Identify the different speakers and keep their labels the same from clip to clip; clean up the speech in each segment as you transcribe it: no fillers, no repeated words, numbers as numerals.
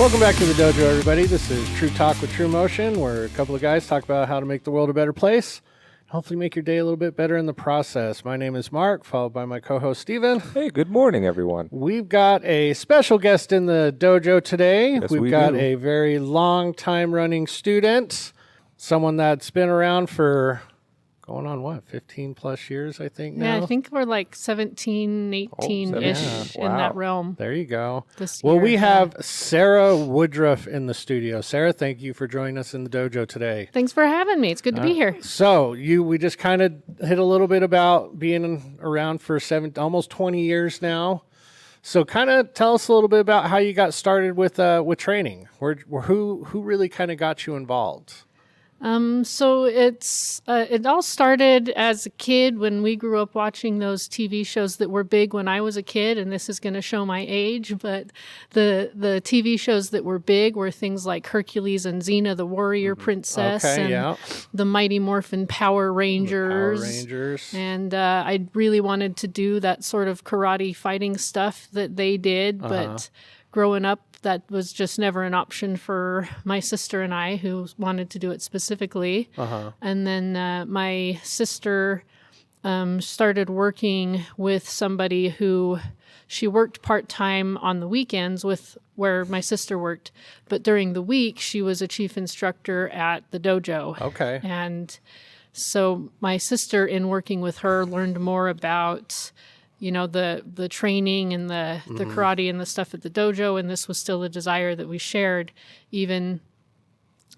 Speaker 1: Welcome back to the dojo, everybody. This is True Talk with TRUMOTION, where a couple of guys talk about how to make the world a better place. Hopefully make your day a little bit better in the process. My name is Mark, followed by my co-host, Stephen.
Speaker 2: Hey, good morning, everyone.
Speaker 1: We've got a special guest in the dojo today.
Speaker 2: Yes,
Speaker 1: We've got a very long time running student, someone that's been around for going on, 15 plus years, I think now?
Speaker 3: Yeah, I think we're like 17, 18-ish in that realm.
Speaker 1: There you go.
Speaker 3: This year,
Speaker 1: well, we have Sarah Woodruff in the studio. Sarah, thank you for joining us in the dojo today.
Speaker 3: Thanks for having me. It's good to be here.
Speaker 1: So we just kind of hit a little bit about being around for almost 20 years now. So kind of tell us a little bit about how you got started with training. Who really kind of got you involved?
Speaker 3: So it all started as a kid when we grew up watching those TV shows that were big when I was a kid, and this is going to show my age, but the TV shows that were big were things like Hercules and Xena, the Warrior Princess, the Mighty Morphin Power Rangers. And I really wanted to do that sort of karate fighting stuff that they did, but growing up, that was just never an option for my sister and I, who wanted to do it specifically. And then my sister started working with somebody who she worked part-time on the weekends with where my sister worked. But during the week, she was a chief instructor at the dojo.
Speaker 1: Okay.
Speaker 3: And so my sister, in working with her, learned more about the training and the karate and the stuff at the dojo. And this was still a desire that we shared even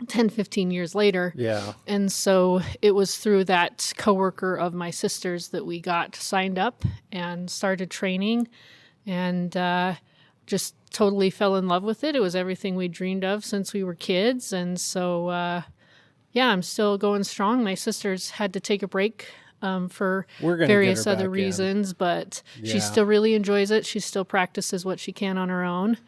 Speaker 3: 10, 15 years later.
Speaker 1: Yeah.
Speaker 3: And so it was through that coworker of my sister's that we got signed up and started training and just totally fell in love with it. It was everything we dreamed of since we were kids. And so, I'm still going strong. My sister's had to take a break for various other reasons, but she still really enjoys it. She still practices what she can on her own.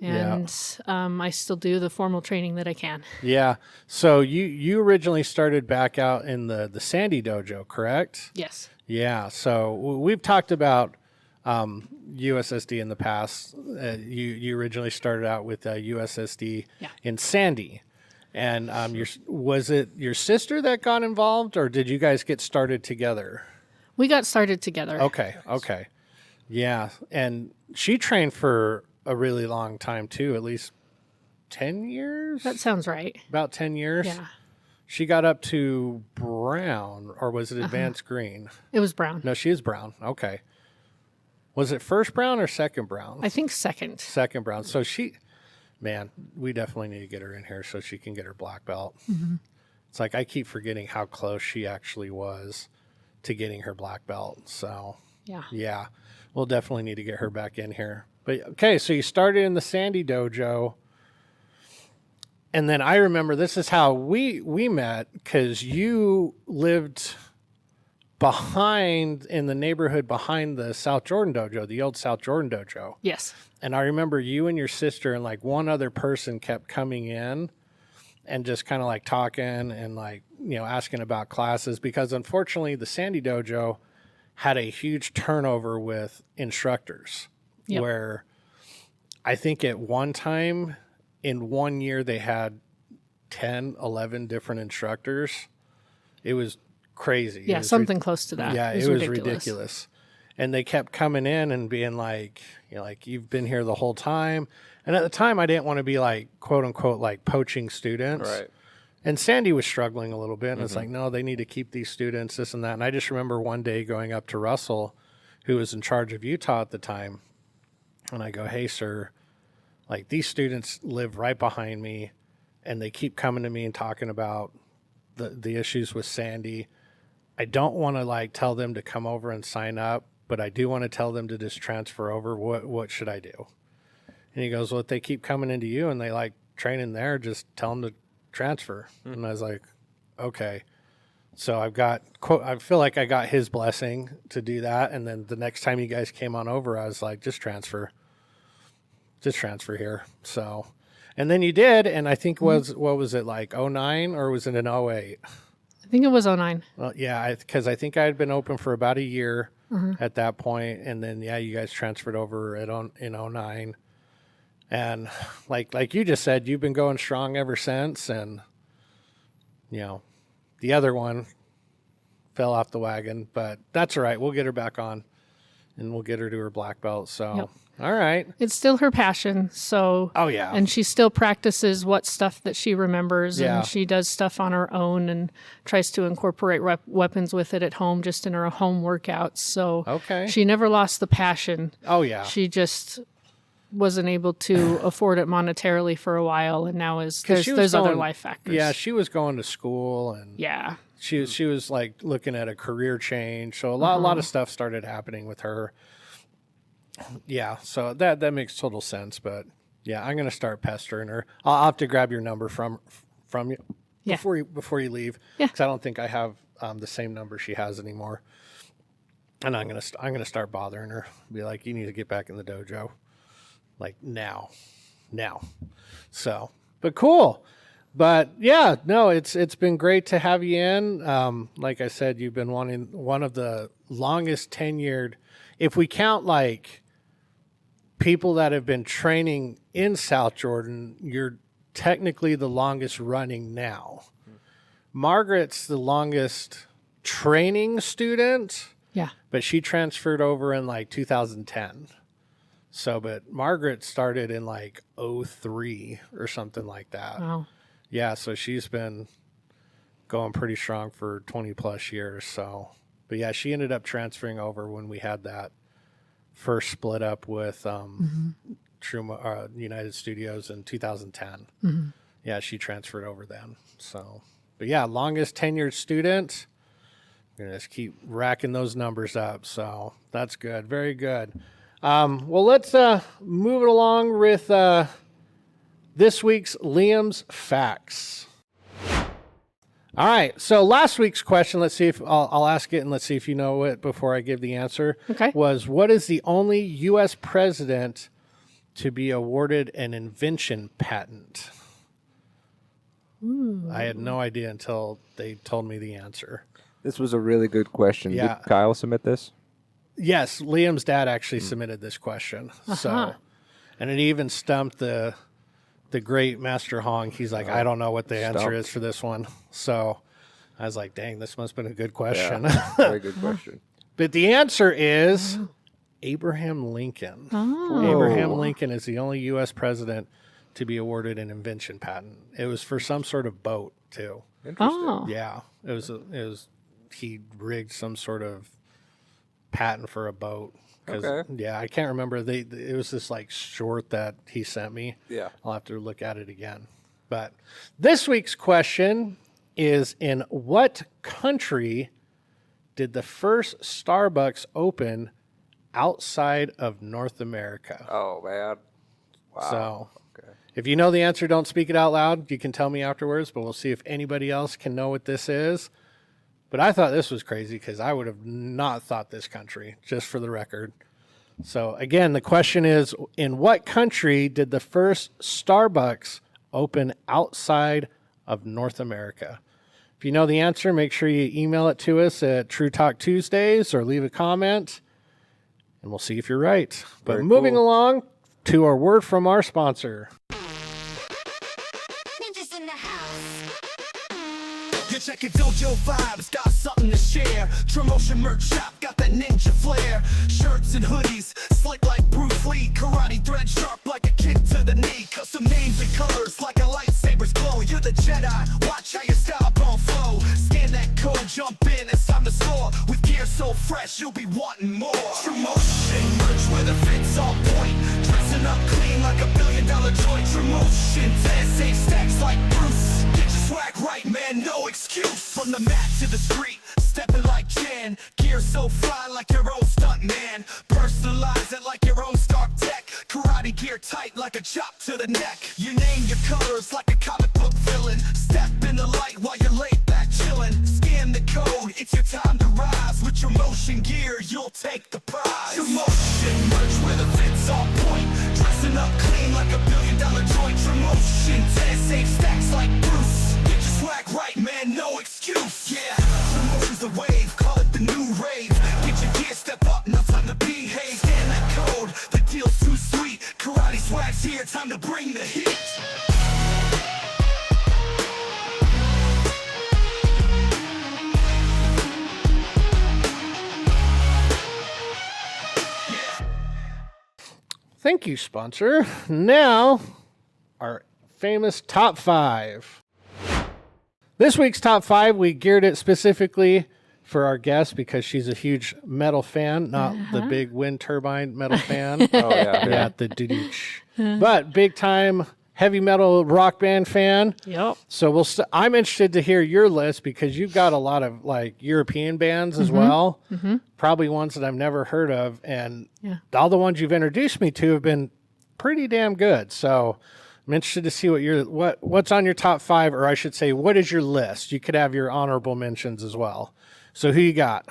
Speaker 3: And I still do the formal training that I can. Yeah.
Speaker 1: So you originally started back out in the Sandy dojo, correct?
Speaker 3: Yes.
Speaker 1: Yeah. So we've talked about USSD in the past. You originally started out with USSD in Sandy. And was it your sister that got involved, or did you guys get started together?
Speaker 3: We got started together.
Speaker 1: Okay. Yeah. And she trained for a really long time, too, at least 10 years?
Speaker 3: That sounds right.
Speaker 1: About 10 years?
Speaker 3: Yeah.
Speaker 1: She got up to brown, or was it advanced green?
Speaker 3: It was brown.
Speaker 1: No, she is brown. Okay. Was it first brown or second brown?
Speaker 3: I think second.
Speaker 1: Second brown. So man, we definitely need to get her in here so she can get her black belt. It's like I keep forgetting how close she actually was to getting her black belt. So, yeah, we'll definitely need to get her back in here. But, okay, so you started in the Sandy dojo. And then I remember this is how we met, because you lived in the neighborhood behind the South Jordan dojo, the old South Jordan dojo.
Speaker 3: Yes.
Speaker 1: And I remember you and your sister and like one other person kept coming in and just kind of like talking and like, asking about classes, because unfortunately the Sandy dojo had a huge turnover with instructors where I think at one time in 1 year they had 10, 11 different instructors. It was crazy.
Speaker 3: Yeah, something close to that.
Speaker 1: Yeah, it was ridiculous. And they kept coming in and being like, you've been here the whole time. And at the time, I didn't want to be like, quote unquote, like poaching students.
Speaker 2: Right.
Speaker 1: And Sandy was struggling a little bit. And it's like, no, they need to keep these students, this and that. And I just remember one day going up to Russell, who was in charge of Utah at the time. And I go, hey, sir, like these students live right behind me. And they keep coming to me and talking about the issues with Sandy. I don't want to like tell them to come over and sign up, but I do want to tell them to just transfer over. What should I do? And he goes, well, if they keep coming into you and they like training there, just tell them to transfer. And I was like, okay. So I feel like I got his blessing to do that. And then the next time you guys came on over, I was like, just transfer here. So, and then you did. And I think what was it like 09 or was it an 08?
Speaker 3: I think it was 09.
Speaker 1: Well, yeah, because I think I had been open for about a year at that point, and then you guys transferred over in 09. And like you just said, you've been going strong ever since. And, the other one fell off the wagon, but that's all right. We'll get her back on and we'll get her to her black belt. So,
Speaker 3: Yep.
Speaker 1: All right.
Speaker 3: It's still her passion. So,
Speaker 1: Oh, yeah.
Speaker 3: and she still practices what stuff that she remembers,
Speaker 1: Yeah.
Speaker 3: and she does stuff on her own and tries to incorporate weapons with it at home, just in her home workouts. So
Speaker 1: Okay.
Speaker 3: she never lost the passion.
Speaker 1: Oh, yeah.
Speaker 3: She just wasn't able to afford it monetarily for a while, and now there's other life factors.
Speaker 1: Yeah, she was going to school, and
Speaker 3: Yeah.
Speaker 1: she was like looking at a career change. So a lot of stuff started happening with her. Yeah, so that makes total sense. But yeah, I'm gonna start pestering her. I'll have to grab your number from you
Speaker 3: Yeah.
Speaker 1: before you leave.
Speaker 3: Yeah.
Speaker 1: Because I don't think I have the same number she has anymore. And I'm gonna start bothering her. Be like, you need to get back in the dojo, like now. So, but cool. But yeah, no, it's been great to have you in. Like I said, you've been one of the longest tenured, if we count like people that have been training in South Jordan, you're technically the longest running now. Margaret's the longest training student,
Speaker 3: Yeah.
Speaker 1: but she transferred over in like 2010. So, but Margaret started in like 03 or something like that.
Speaker 3: Wow.
Speaker 1: Yeah, so she's been going pretty strong for 20 plus years. So, but yeah, she ended up transferring over when we had that first split up with United Studios in 2010.
Speaker 3: Mm-hmm.
Speaker 1: Yeah, she transferred over then. So, but yeah, longest tenured student. We're gonna just keep racking those numbers up. So that's good, very good. Well, let's move it along with this week's Liam's Facts. All right. So last week's question, let's see if I'll ask it and let's see if you know it before I give the answer.
Speaker 3: Okay.
Speaker 1: Was, what is the only U.S. president to be awarded an invention patent? I had no idea until they told me the answer.
Speaker 2: This was a really good question.
Speaker 1: Yeah.
Speaker 2: Did Kyle submit this?
Speaker 1: Yes, Liam's dad actually submitted this question. So, and it even stumped the great Master Hong. He's like, I don't know what the answer is for this one. So I was like, dang, this must have been a good question.
Speaker 2: Yeah, very good question.
Speaker 1: But the answer is Abraham Lincoln.
Speaker 3: Oh.
Speaker 1: Abraham Lincoln is the only U.S. president to be awarded an invention patent. It was for some sort of boat too.
Speaker 2: Interesting.
Speaker 3: Oh.
Speaker 1: Yeah, it was he rigged some sort of patent for a boat.
Speaker 2: Okay.
Speaker 1: Yeah, I can't remember. It was this like short that he sent me.
Speaker 2: Yeah.
Speaker 1: I'll have to look at it again. But this week's question is, in what country did the first Starbucks open outside of North America?
Speaker 2: Oh, man. Wow.
Speaker 1: So
Speaker 2: Okay.
Speaker 1: if you know the answer, don't speak it out loud. You can tell me afterwards, but we'll see if anybody else can know what this is. But I thought this was crazy because I would have not thought this country, just for the record. So again, the question is, in what country did the first Starbucks open outside of North America? If you know the answer, make sure you email it to us at trutalktuesdays or leave a comment, and we'll see if you're right. But
Speaker 2: Very
Speaker 1: moving
Speaker 2: cool.
Speaker 1: along to our word from our sponsor.
Speaker 4: Ninjas in the house.
Speaker 5: You check it, Dojo Vibes, got something to share. TRUMOTION merch shop, got that ninja flair. Shirts and hoodies, slick like Bruce Lee. Karate thread sharp like a kick to the knee. Custom names and colors like a lightsaber's glow. You're the Jedi, watch how your style gon' flow. Scan that code, jump in, it's time to score. With gear so fresh, you'll be wanting more. TRUMOTION merch where the fit's on point. Dressing up clean like $1 billion joint. TRUMOTION, safe stacks like Bruce. Get your swag right, man, no excuse. From the mat to the street, stepping like Jan. Gear so fly like your own stunt man. Personalize it like your own Stark Tech. Karate gear tight like a chop to the neck. You name your colors like a comic book villain. Step in the light while you're laid back chillin'. Scan the code, it's your time to rise. With your motion gear, you'll take the prize. Your motion merch where the fit's on point. Dressing up clean like $1 billion joint. TRUMOTION, 10 safe stacks like Bruce. Get your swag right, man, no excuse. Yeah, TRUMOTION's the wave, call it the new rave. Get your gear, step up, no time to behave. Scan that code, the deal's too sweet. Karate swag's here, time
Speaker 1: Thank you, sponsor. Now, our famous top 5. This week's top 5, we geared it specifically for our guest because she's a huge metal fan, not the big wind turbine metal fan.
Speaker 2: Oh, yeah.
Speaker 1: Yeah, the doo-doo-ch. But big time heavy metal rock band fan.
Speaker 3: Yep.
Speaker 1: So I'm interested to hear your list because you've got a lot of like European bands as well, probably ones that I've never heard of, and all the ones you've introduced me to have been pretty damn good. So I'm interested to see what's on your top 5, or I should say, what is your list? You could have your honorable mentions as well. So who you got?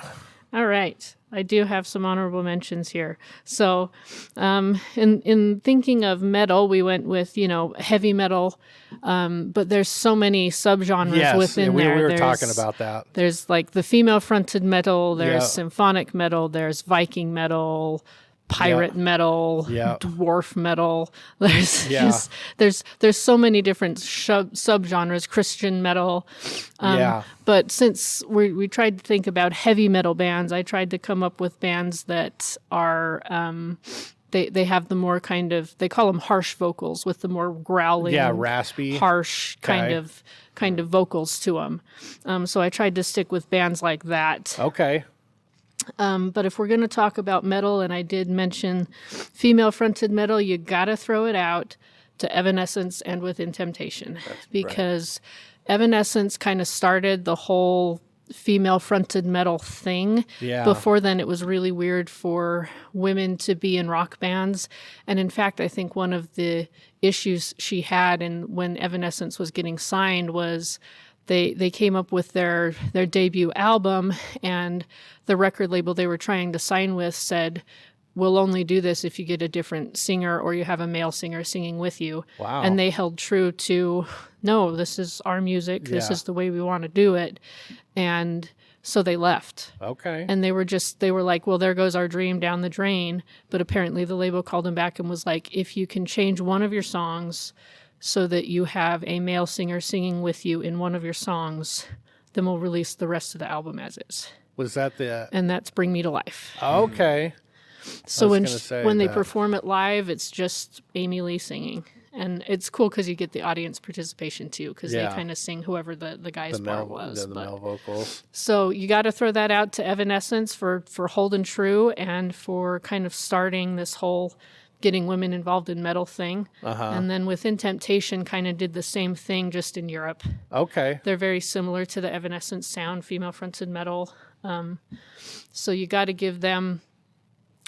Speaker 3: All right. I do have some honorable mentions here. So in thinking of metal, we went with, heavy metal, but there's so many subgenres within there.
Speaker 1: We were
Speaker 3: There's
Speaker 1: talking about that.
Speaker 3: There's like the female-fronted metal, there's symphonic metal, there's Viking metal, pirate metal, dwarf metal. There's so many different subgenres, Christian metal. But since we tried to think about heavy metal bands, I tried to come up with bands that are they have the more kind of, they call them harsh vocals with the more growling,
Speaker 1: raspy,
Speaker 3: harsh kind of vocals to them. So I tried to stick with bands like that.
Speaker 1: Okay.
Speaker 3: But if we're going to talk about metal, and I did mention female-fronted metal, you got to throw it out to Evanescence and Within Temptation. Because Evanescence kind of started the whole female-fronted metal thing.
Speaker 1: Yeah.
Speaker 3: Before then, it was really weird for women to be in rock bands. And in fact, I think one of the issues she had when Evanescence was getting signed was they came up with their debut album, and the record label they were trying to sign with said, we'll only do this if you get a different singer or you have a male singer singing with you.
Speaker 1: Wow.
Speaker 3: And they held true to, no, this is our music. This is the way we want to do it. And so they left.
Speaker 1: Okay.
Speaker 3: And they were like, well, there goes our dream down the drain. But apparently the label called them back and was like, if you can change one of your songs so that you have a male singer singing with you in one of your songs, then we'll release the rest of the album as is.
Speaker 1: Was that the...
Speaker 3: And that's Bring Me to Life.
Speaker 1: Okay.
Speaker 3: So when they perform it live, it's just Amy Lee singing. And it's cool because you get the audience participation too, because they kind of sing whoever the guy's part was.
Speaker 1: The male vocals.
Speaker 3: So you got to throw that out to Evanescence for holding true and for kind of starting this whole getting women involved in metal thing. And then Within Temptation kind of did the same thing just in Europe. Okay. They're very similar to the Evanescence sound, female-fronted metal. So you got to give them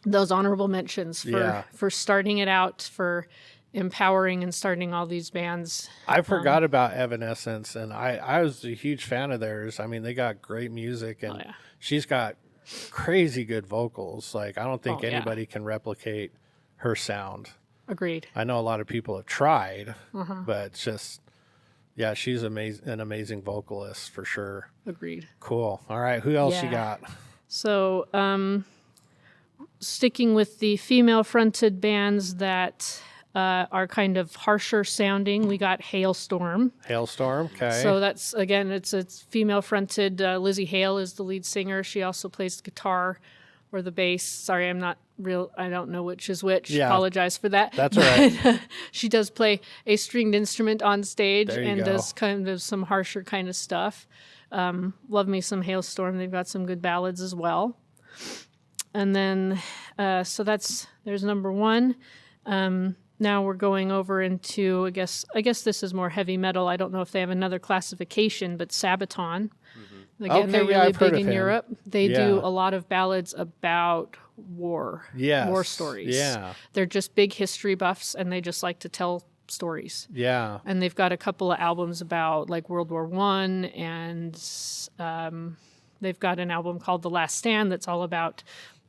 Speaker 3: those honorable mentions for starting it out, for empowering and starting all these bands.
Speaker 1: I forgot about Evanescence, and I was a huge fan of theirs. I mean, they got great music, and she's got crazy good vocals. Like, I don't think anybody can replicate her sound.
Speaker 3: Agreed.
Speaker 1: I know a lot of people have tried, but it's just, she's an amazing vocalist for sure.
Speaker 3: Agreed.
Speaker 1: Cool. All right, who else you got? So,
Speaker 3: sticking with the female-fronted bands that are kind of harsher sounding, we got Hailstorm.
Speaker 1: Hailstorm, okay.
Speaker 3: So that's, again, it's female-fronted. Lizzie Hale is the lead singer. She also plays the guitar or the bass. Sorry, I don't know which is which.
Speaker 1: Yeah.
Speaker 3: Apologize for that.
Speaker 1: That's all right.
Speaker 3: She does play a stringed instrument on stage and
Speaker 1: go.
Speaker 3: does kind of some harsher kind of stuff. Love me some Hailstorm. They've got some good ballads as well. And then, so there's number one. Now we're going over into, I guess this is more heavy metal. I don't know if they have another classification, but Sabaton. Again, they're really big in Europe. They do a lot of ballads about war stories.
Speaker 1: Yeah.
Speaker 3: They're just big history buffs, and they just like to tell stories. Yeah. And they've got a couple of albums about like World War I, and they've got an album called The Last Stand that's all about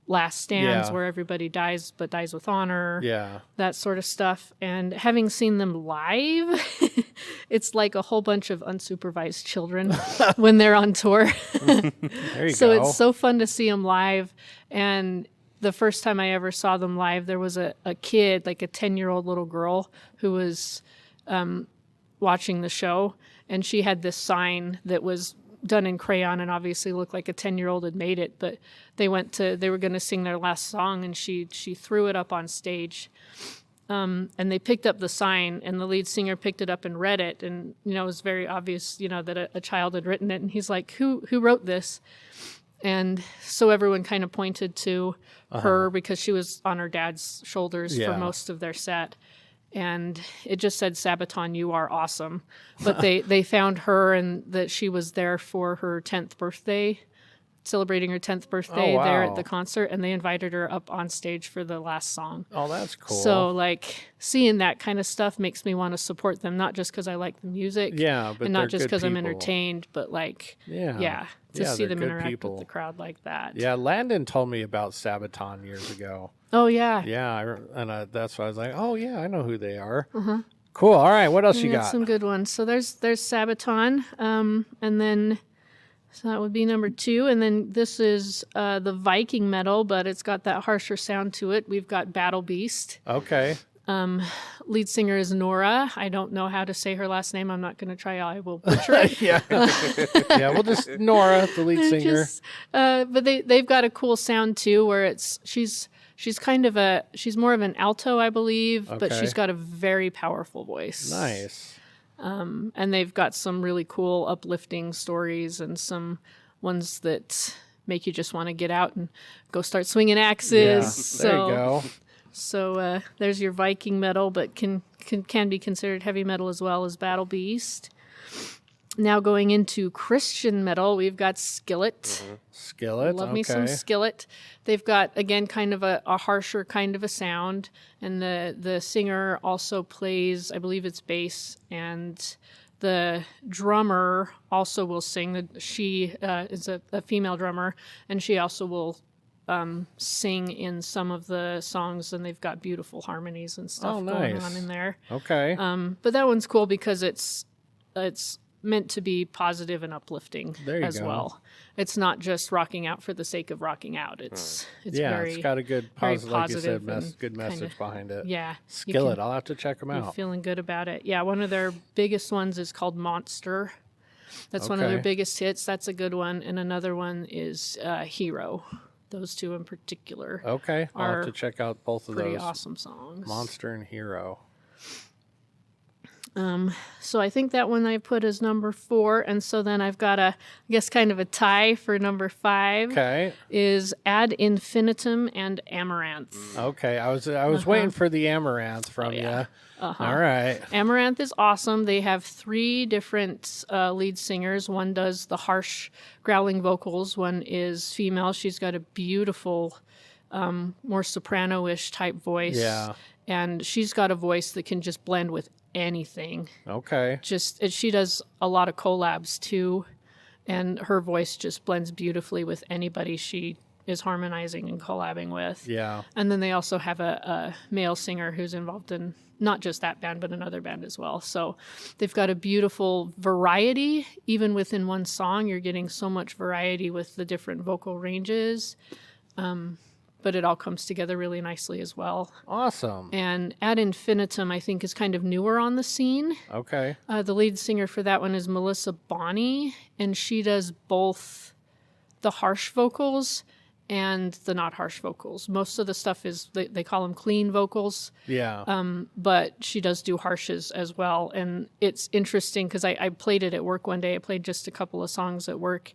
Speaker 3: last stands where everybody dies but dies with honor. Yeah. That sort of stuff. And having seen them live, it's like a whole bunch of unsupervised children when they're on tour.
Speaker 1: There you
Speaker 3: so
Speaker 1: go.
Speaker 3: It's so fun to see them live. And the first time I ever saw them live, there was a kid, like a 10-year-old little girl who was watching the show, and she had this sign that was done in crayon and obviously looked like a 10-year-old had made it. But they were going to sing their last song, and she threw it up on stage. And they picked up the sign, and the lead singer picked it up and read it. And, it was very obvious, that a child had written it. And he's like, who wrote this? And so everyone kind of pointed to her because she was on her dad's shoulders for most of their set. And it just said, Sabaton, you are awesome. But they found her, and that she was there for her 10th birthday, celebrating her 10th birthday there at the concert, and they invited her up on stage for the last song.
Speaker 1: Oh, that's cool.
Speaker 3: So, like, seeing that kind of stuff makes me want to support them, not just because I like the music,
Speaker 1: but
Speaker 3: and not
Speaker 1: they're
Speaker 3: just
Speaker 1: good
Speaker 3: because I'm
Speaker 1: people.
Speaker 3: entertained, but, like, to see
Speaker 1: they're
Speaker 3: them
Speaker 1: good
Speaker 3: interact
Speaker 1: people.
Speaker 3: with the crowd like that.
Speaker 1: Yeah, Landon told me about Sabaton years ago.
Speaker 3: Oh, yeah.
Speaker 1: Yeah, that's why I was like, oh, yeah, I know who they are. Cool. All right, what else you got?
Speaker 3: Some good ones. So there's Sabaton, and then... So that would be number 2. And then this is the Viking metal, but it's got that harsher sound to it. We've got Battle Beast.
Speaker 1: Okay.
Speaker 3: Lead singer is Nora. I don't know how to say her last name. I'm not going to try. I will butcher it.
Speaker 1: Yeah, we'll just Nora, the lead singer.
Speaker 3: But they've got a cool sound too, where she's more of an alto, I believe, but
Speaker 1: Okay.
Speaker 3: she's got a very powerful voice.
Speaker 1: Nice.
Speaker 3: And they've got some really cool uplifting stories and some ones that make you just want to get out and go start swinging axes.
Speaker 1: Yeah, there you go.
Speaker 3: So there's your Viking metal, but can be considered heavy metal as well as Battle Beast. Now going into Christian metal, we've got Skillet.
Speaker 1: Skillet.
Speaker 3: Love me some Skillet. They've got, again, kind of a harsher kind of a sound. And the singer also plays, I believe it's bass. And the drummer also will sing. She is a female drummer. And she also will sing in some of the songs. And they've got beautiful harmonies and stuff going on in there.
Speaker 1: Okay.
Speaker 3: But that one's cool because it's meant to be positive and uplifting as well. It's not just rocking out for the sake of rocking out. It's very,
Speaker 1: it's got a good positive, like you said,
Speaker 3: and
Speaker 1: good message behind it.
Speaker 3: Yeah.
Speaker 1: Skillet. I'll have to check them
Speaker 3: Be
Speaker 1: out.
Speaker 3: feeling good about it. Yeah, one of their biggest ones is called Monster. That's one of their
Speaker 1: Okay.
Speaker 3: biggest hits. That's a good one. And another one is Hero. Those two in particular
Speaker 1: Okay. I'll have
Speaker 3: are
Speaker 1: to check out both of
Speaker 3: pretty
Speaker 1: those.
Speaker 3: awesome songs.
Speaker 1: Monster and Hero.
Speaker 3: So I think that one I put as number 4. And so then I've got kind of a tie for number 5.
Speaker 1: Okay.
Speaker 3: Is Ad Infinitum and Amaranth.
Speaker 1: Okay. I was waiting for the Amaranth from you. All right.
Speaker 3: Amaranth is awesome. They have 3 different lead singers. One does the harsh growling vocals. One is female. She's got a beautiful, more soprano-ish type voice.
Speaker 1: Yeah.
Speaker 3: And she's got a voice that can just blend with anything.
Speaker 1: Okay.
Speaker 3: She does a lot of collabs too, and her voice just blends beautifully with anybody she is harmonizing and collabing with.
Speaker 1: Yeah.
Speaker 3: And then they also have a male singer who's involved in not just that band, but another band as well. So they've got a beautiful variety. Even within one song, you're getting so much variety with the different vocal ranges. But it all comes together really nicely as well.
Speaker 1: Awesome.
Speaker 3: And Ad Infinitum, I think, is kind of newer on the scene.
Speaker 1: Okay.
Speaker 3: The lead singer for that one is Melissa Bonney, and she does both the harsh vocals and the not harsh vocals. Most of the stuff is, they call them clean vocals,
Speaker 1: Yeah.
Speaker 3: but she does do harshes as well. And it's interesting because I played it at work one day. I played just a couple of songs at work,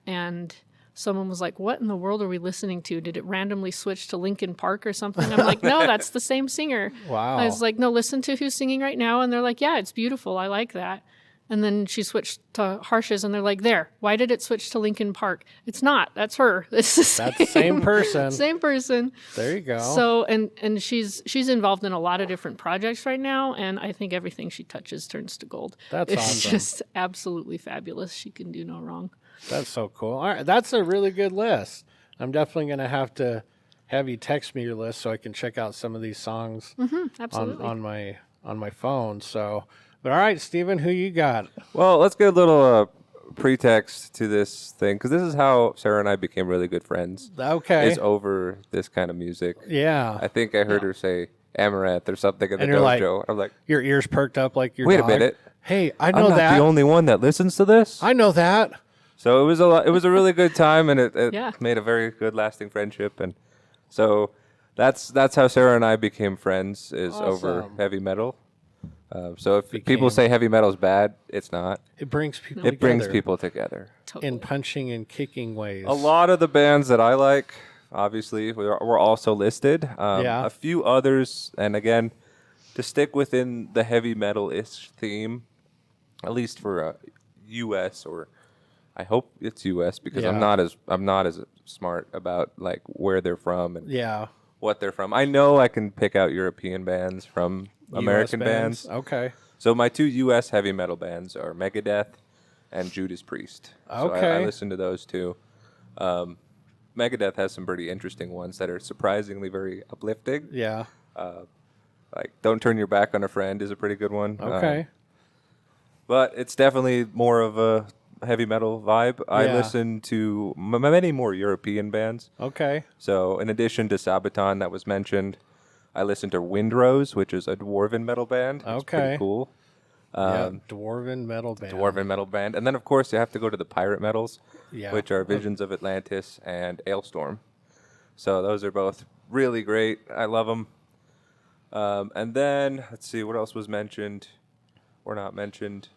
Speaker 3: and someone was like, what in the world are we listening to? Did it randomly switch to Linkin Park or something? I'm like, no, that's the same singer.
Speaker 1: Wow.
Speaker 3: I was like, no, listen to who's singing right now. And they're like, yeah, it's beautiful. I like that. And then she switched to harshes, and they're like, there, why did it switch to Linkin Park? It's not. That's her. It's the same.
Speaker 1: That's the same person.
Speaker 3: Same person.
Speaker 1: There you go.
Speaker 3: So, and she's involved in a lot of different projects right now, and I think everything she touches turns to gold.
Speaker 1: That's
Speaker 3: it's
Speaker 1: awesome.
Speaker 3: just absolutely fabulous. She can do no wrong.
Speaker 1: That's so cool. All right, that's a really good list. I'm definitely going to have you text me your list so I can check out some of these songs
Speaker 3: Absolutely.
Speaker 1: on my phone. So, but all right, Stephen, who you got?
Speaker 2: Well, let's get a little pretext to this thing, because this is how Sarah and I became really good friends.
Speaker 1: Okay.
Speaker 2: It's over this kind of music.
Speaker 1: Yeah.
Speaker 2: I think I heard her say Amaranth or something in the
Speaker 1: And you're like-
Speaker 2: dojo. I'm like,
Speaker 1: Your ears perked up like your
Speaker 2: wait a
Speaker 1: dog.
Speaker 2: minute.
Speaker 1: Hey, I
Speaker 2: I'm
Speaker 1: know
Speaker 2: not
Speaker 1: that.
Speaker 2: the only one that listens to this.
Speaker 1: I know that.
Speaker 2: So it was it was a really good time, and it
Speaker 3: Yeah.
Speaker 2: made a very good, lasting friendship. And so that's how Sarah and I became friends, is over
Speaker 1: Awesome.
Speaker 2: heavy metal. So if people say heavy metal is bad, it's not.
Speaker 1: It brings people
Speaker 2: It brings
Speaker 1: together
Speaker 2: people together.
Speaker 3: Totally.
Speaker 1: in punching and kicking ways.
Speaker 2: A lot of the bands that I like, obviously, were also listed.
Speaker 1: Yeah.
Speaker 2: A few others, and again, to stick within the heavy metal-ish theme, at least for U.S. or I hope it's U.S. because I'm
Speaker 1: Yeah.
Speaker 2: not as smart about like where they're from and
Speaker 1: Yeah.
Speaker 2: what they're from. I know I can pick out European bands from American
Speaker 1: US
Speaker 2: bands.
Speaker 1: Okay.
Speaker 2: So my two U.S. heavy metal bands are Megadeth and Judas Priest. So I
Speaker 1: Okay.
Speaker 2: listen to those two. Megadeth has some pretty interesting ones that are surprisingly very uplifting.
Speaker 1: Yeah.
Speaker 2: Like "Don't Turn Your Back on a Friend" is a pretty good one.
Speaker 1: Okay.
Speaker 2: But it's definitely more of a heavy metal vibe. I
Speaker 1: Yeah.
Speaker 2: listen to many more European bands.
Speaker 1: Okay.
Speaker 2: So in addition to Sabaton that was mentioned, I listen to Windrose, which is a dwarven metal band. It's
Speaker 1: Okay.
Speaker 2: pretty cool.
Speaker 1: Yeah. Dwarven metal band.
Speaker 2: Dwarven metal band. And then, of course, you have to go to the pirate metals,
Speaker 1: Yeah.
Speaker 2: which are Visions of Atlantis and Ailstorm. So those are both really great. I love them. And then, let's see, what else was mentioned or not mentioned?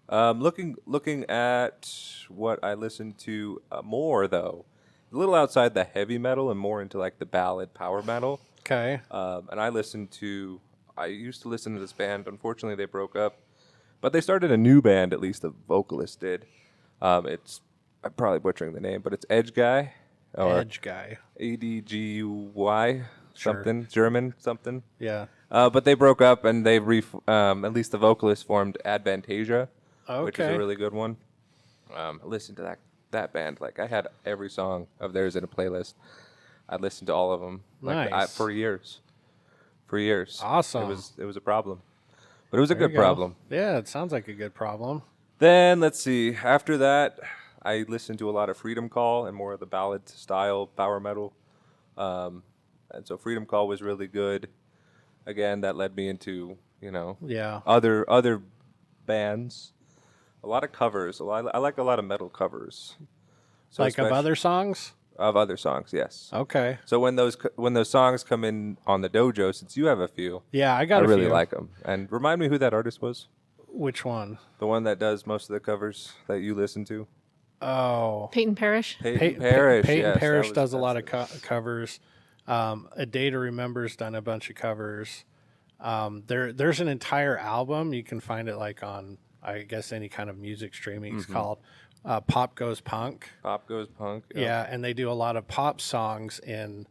Speaker 2: Looking at what I listen to more, though, a little outside the heavy metal and more into like the ballad power metal.
Speaker 1: Okay.
Speaker 2: And I used to listen to this band. Unfortunately, they broke up. But they started a new band, at least the vocalist did. I'm probably butchering the name, but it's Edge Guy. Or
Speaker 1: Edge guy.
Speaker 2: ADGUY,
Speaker 1: Sure.
Speaker 2: something, German, something.
Speaker 1: Yeah.
Speaker 2: But they broke up, and they at least the vocalist formed Advantasia, which is
Speaker 1: Okay.
Speaker 2: a really good one. I listened to that band. Like, I had every song of theirs in a playlist. I listened to all of them
Speaker 1: Nice.
Speaker 2: for years. For years.
Speaker 1: Awesome.
Speaker 2: It was a problem, but it was a
Speaker 1: There you
Speaker 2: good
Speaker 1: go.
Speaker 2: problem.
Speaker 1: Yeah, it sounds like a good problem.
Speaker 2: Then let's see. After that, I listened to a lot of Freedom Call and more of the ballad style power metal. And so Freedom Call was really good. Again, that led me into
Speaker 1: Yeah.
Speaker 2: other bands. A lot of covers. I like a lot of metal covers. So
Speaker 1: Like of other songs?
Speaker 2: of other songs, yes.
Speaker 1: Okay.
Speaker 2: So when those songs come in on the dojo, since you have a few,
Speaker 1: Yeah, I
Speaker 2: I
Speaker 1: got a
Speaker 2: really
Speaker 1: few.
Speaker 2: like them. And remind me who that artist was.
Speaker 1: Which one?
Speaker 2: The one that does most of the covers that you listen to.
Speaker 1: Oh.
Speaker 3: Peyton Parrish.
Speaker 2: Peyton Parrish.
Speaker 1: Peyton
Speaker 2: yes,
Speaker 1: Parrish
Speaker 2: that
Speaker 1: does a
Speaker 2: was-
Speaker 1: lot of covers. A Day to Remember's done a bunch of covers. There's an entire album. You can find it like on, I guess, any kind of music streaming. It's called Pop Goes Punk.
Speaker 2: Pop Goes Punk.
Speaker 1: Yeah, and they do a lot of pop songs in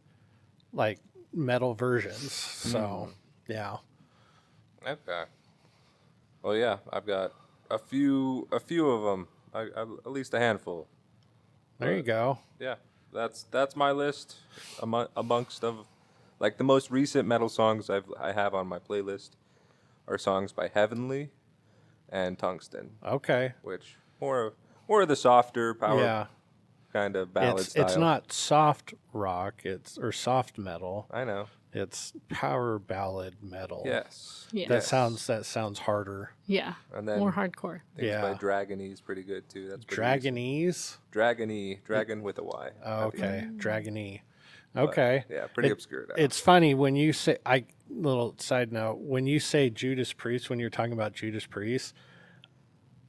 Speaker 1: like metal versions. So, yeah.
Speaker 2: Okay. Well, yeah, I've got a few of them. At least a handful.
Speaker 1: There you go.
Speaker 2: Yeah, that's my list amongst of like the most recent metal songs I have on my playlist are songs by Heavenly and Tungsten,
Speaker 1: Okay.
Speaker 2: which more of the softer power
Speaker 1: Yeah.
Speaker 2: kind of ballad style.
Speaker 1: It's not soft rock, or soft metal.
Speaker 2: I know.
Speaker 1: It's power ballad metal.
Speaker 2: Yes.
Speaker 3: Yeah.
Speaker 1: That sounds harder.
Speaker 3: Yeah.
Speaker 2: And then
Speaker 3: More hardcore.
Speaker 2: things
Speaker 1: Yeah.
Speaker 2: by Dragony is pretty good too. That's pretty
Speaker 1: Dragonese.
Speaker 2: recent. Dragon with a Y.
Speaker 1: Oh, okay. Dragony. Okay.
Speaker 2: Yeah, pretty obscure. Now.
Speaker 1: It's funny when you say little side note, when you say Judas Priest, when you're talking about Judas Priest,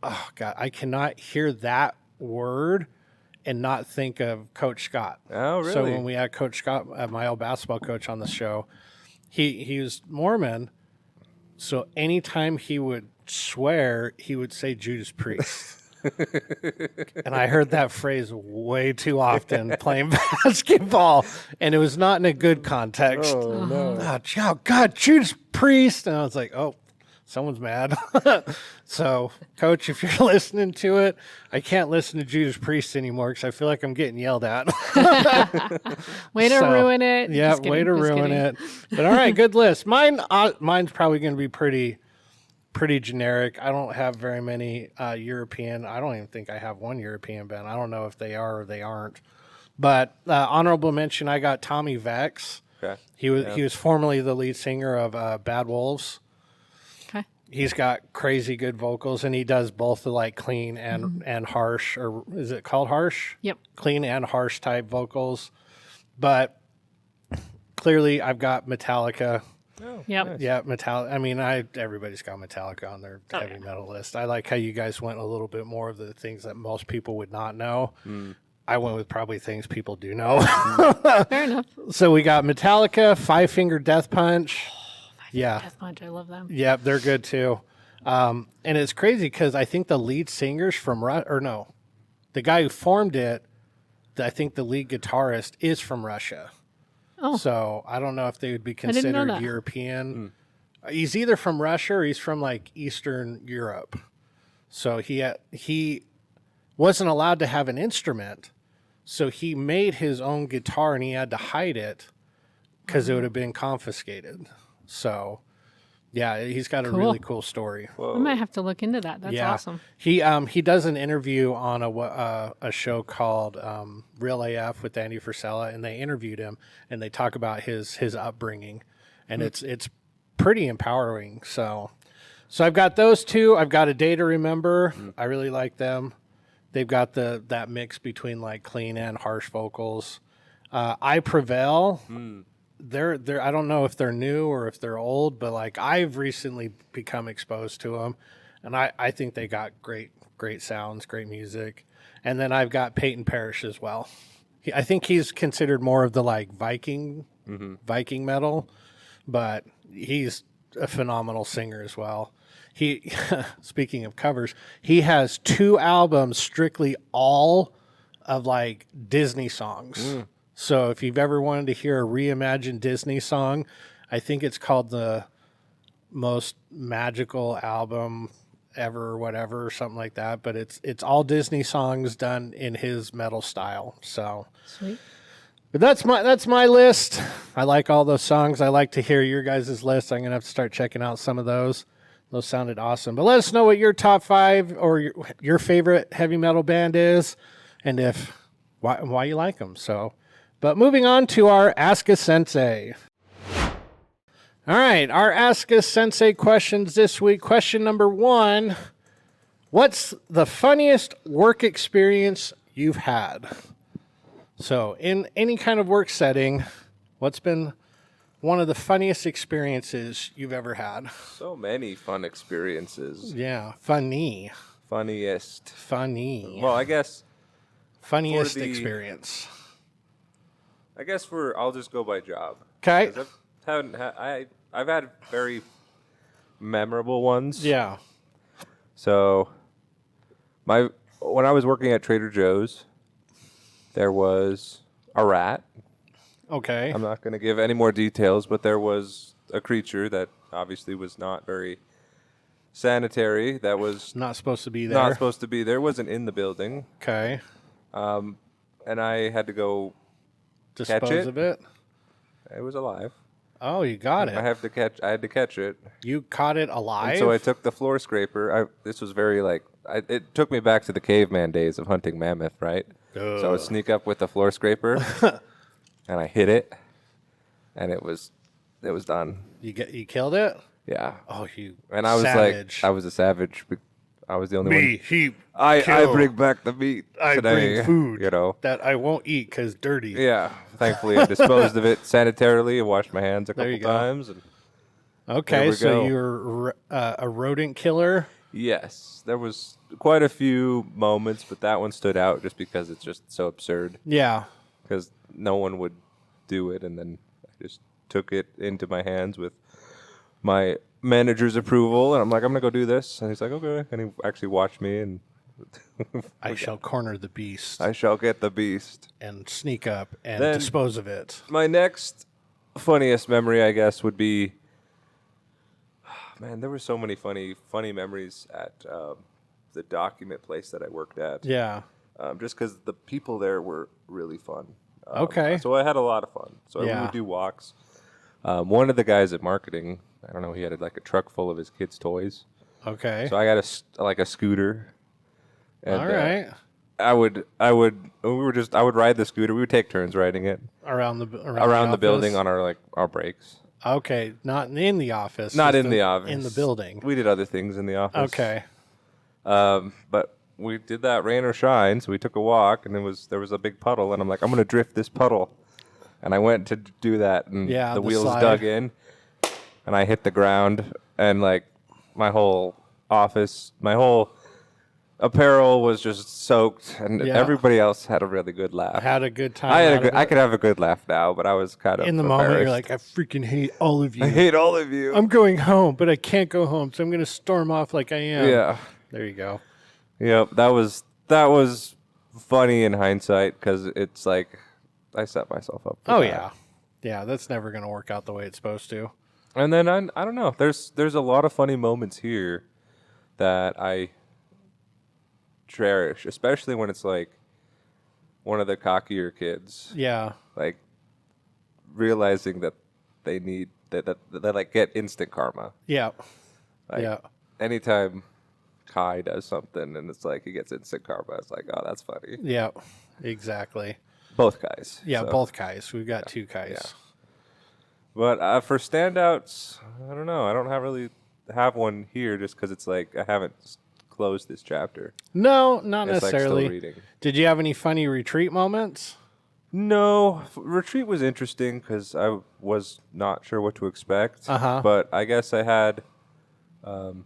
Speaker 1: oh God, I cannot hear that word and not think of Coach Scott.
Speaker 2: Oh, really?
Speaker 1: So when we had Coach Scott, my old basketball coach on the show, he was Mormon. So anytime he would swear, he would say Judas Priest. And I heard that phrase way too often playing basketball, and it was not in a good context.
Speaker 2: Oh no.
Speaker 1: Oh, God, Judas Priest. And I was like, oh, someone's mad. So, Coach, if you're listening to it, I can't listen to Judas Priest anymore because I feel like I'm getting yelled at.
Speaker 3: Way to
Speaker 1: So,
Speaker 3: ruin it.
Speaker 1: Yeah,
Speaker 3: Just
Speaker 1: way
Speaker 3: kidding,
Speaker 1: to
Speaker 3: just
Speaker 1: ruin
Speaker 3: kidding.
Speaker 1: it. But all right, good list. Mine's probably going to be pretty generic. I don't have very many European. I don't even think I have one European band. I don't know if they are or they aren't. But honorable mention, I got Tommy Vex.
Speaker 2: Okay.
Speaker 1: He was formerly the lead singer of Bad Wolves.
Speaker 3: Okay.
Speaker 1: he's got crazy good vocals, and he does both the like clean and harsh, or is it called harsh?
Speaker 3: Yep.
Speaker 1: Clean and harsh type vocals. But clearly I've got Metallica.
Speaker 2: Oh,
Speaker 3: Yep.
Speaker 2: nice.
Speaker 1: Yeah, Metallica. I mean, everybody's got Metallica on their heavy metal list. I like how you guys went a little bit more of the things that most people would not know. I went with probably things people do know.
Speaker 3: Fair enough.
Speaker 1: So we got Metallica, Five Finger Death Punch. Yeah.
Speaker 3: Death Punch, I love them.
Speaker 1: Yep, they're good too. And it's crazy because I think the lead singer's from the guy who formed it, I think the lead guitarist is from Russia.
Speaker 3: Oh.
Speaker 1: So I don't know if they would be
Speaker 3: didn't know
Speaker 1: considered
Speaker 3: that.
Speaker 1: European. He's either from Russia or he's from like Eastern Europe. So he wasn't allowed to have an instrument. So he made his own guitar and he had to hide it because it would have been confiscated. So, yeah, he's got a really cool story.
Speaker 3: I might have to look into that. That's awesome.
Speaker 1: He does an interview on a show called Real AF with Andy Frisella, and they interviewed him and they talk about his upbringing, and it's pretty empowering. So I've got those two. I've got A Day to Remember. I really like them. They've got that mix between like clean and harsh vocals. I Prevail. They're I don't know if they're new or if they're old, but like I've recently become exposed to them, and I think they got great sounds, great music. And then I've got Peyton Parrish as well. I think he's considered more of the like Viking metal, but he's a phenomenal singer as well. He speaking of covers, he has 2 albums strictly all of like Disney songs. So if you've ever wanted to hear a reimagined Disney song, I think it's called The Most Magical Album Ever or whatever, or something like that. But it's all Disney songs done in his metal style. So
Speaker 3: Sweet.
Speaker 1: but that's my list. I like all those songs. I like to hear your guys' list. I'm going to have to start checking out some of those. Those sounded awesome. But let us know what your top 5 or your favorite heavy metal band is, and why you like them. So, but moving on to our Ask a Sensei. All right, our Ask a Sensei questions this week. Question number 1: what's the funniest work experience you've had? So, in any kind of work setting, what's been one of the funniest experiences you've ever had?
Speaker 2: So many fun experiences.
Speaker 1: Yeah, funny.
Speaker 2: Funniest.
Speaker 1: Funny.
Speaker 2: Well, I guess
Speaker 1: Funniest
Speaker 2: for the-
Speaker 1: experience.
Speaker 2: I'll just go by job.
Speaker 1: Okay.
Speaker 2: 'Cause I've had very memorable ones.
Speaker 1: Yeah.
Speaker 2: So, when I was working at Trader Joe's, there was a rat.
Speaker 1: Okay.
Speaker 2: I'm not going to give any more details, but there was a creature that obviously was not very sanitary. That was
Speaker 1: Not supposed to be there.
Speaker 2: not supposed to be there. Wasn't in the building,
Speaker 1: Okay.
Speaker 2: and I had to go.
Speaker 1: Dispose
Speaker 2: it?
Speaker 1: of it.
Speaker 2: It was alive.
Speaker 1: Oh, you got it.
Speaker 2: I had to catch it.
Speaker 1: You caught it alive?
Speaker 2: And so I took the floor scraper. This was very it took me back to the caveman days of hunting mammoth, right? So I would sneak up with the floor scraper, and I hit it, and it was done.
Speaker 1: You killed it?
Speaker 2: Yeah.
Speaker 1: Oh, you
Speaker 2: And I was
Speaker 1: savage.
Speaker 2: I was a savage. I was the only one.
Speaker 1: he
Speaker 2: I
Speaker 1: kill.
Speaker 2: bring back the meat
Speaker 1: I
Speaker 2: today.
Speaker 1: bring food.
Speaker 2: You know.
Speaker 1: That I won't eat because dirty.
Speaker 2: Yeah. Thankfully, I disposed of it sanitarily and washed my hands a
Speaker 1: There you
Speaker 2: couple
Speaker 1: go.
Speaker 2: times. And
Speaker 1: Okay,
Speaker 2: we
Speaker 1: so
Speaker 2: go.
Speaker 1: you're a rodent killer.
Speaker 2: yes, there was quite a few moments, but that one stood out just because it's just so absurd.
Speaker 1: Yeah.
Speaker 2: Because no one would do it, and then I just took it into my hands with my manager's approval, and I'm like, I'm gonna go do this, and he's like, okay, and he actually watched me, and
Speaker 1: I shall corner the beast
Speaker 2: I shall get the beast.
Speaker 1: and sneak up and
Speaker 2: Then-
Speaker 1: dispose of it.
Speaker 2: My next funniest memory, I guess, would be, man, there were so many funny memories at the document place that I worked at.
Speaker 1: Yeah.
Speaker 2: Just because the people there were really fun.
Speaker 1: Okay.
Speaker 2: So I had a lot of fun. So we
Speaker 1: Yeah.
Speaker 2: would do walks. One of the guys at marketing, I don't know, he had like a truck full of his kids' toys.
Speaker 1: Okay.
Speaker 2: So I got a scooter. And,
Speaker 1: All right.
Speaker 2: I would ride the scooter. We would take turns riding it
Speaker 1: Around the
Speaker 2: around the building
Speaker 1: office.
Speaker 2: on our breaks.
Speaker 1: Okay, not in the office.
Speaker 2: Not
Speaker 1: just
Speaker 2: in the office.
Speaker 1: In the building.
Speaker 2: We did other things in the office.
Speaker 1: Okay.
Speaker 2: But we did that rain or shine, so we took a walk, and there was a big puddle, and I'm like, I'm going to drift this puddle. And I went to do that, and the wheels
Speaker 1: slide.
Speaker 2: dug in, and I hit the ground, and like my whole office, my whole apparel was just soaked, and everybody else had a really good laugh.
Speaker 1: Had a good time.
Speaker 2: I could have a good laugh now, but I was kind of
Speaker 1: in the moment. You're like, I freaking hate all of you.
Speaker 2: I hate all of you.
Speaker 1: I'm going home, but I can't go home, so I'm going to storm off like I am.
Speaker 2: Yeah.
Speaker 1: There you go.
Speaker 2: Yep. That was funny in hindsight because it's like I set myself up. For that.
Speaker 1: Yeah. That's never going to work out the way it's supposed to.
Speaker 2: And then I don't know. There's a lot of funny moments here that I cherish, especially when it's like one of the cockier kids.
Speaker 1: Yeah.
Speaker 2: Like realizing that they need that like get instant karma.
Speaker 1: Yeah.
Speaker 2: Like, anytime Kai does something and it's like he gets instant karma, it's like, oh, that's funny.
Speaker 1: Yeah. Exactly.
Speaker 2: Both guys.
Speaker 1: Yeah,
Speaker 2: so.
Speaker 1: both Kais. We've got two Kais.
Speaker 2: Yeah. But for standouts, I don't know. I don't really have one here just because it's like I haven't closed this chapter.
Speaker 1: No, not
Speaker 2: It's
Speaker 1: necessarily.
Speaker 2: like still reading.
Speaker 1: Did you have any funny retreat moments?
Speaker 2: No, retreat was interesting because I was not sure what to expect. But I guess I had. No,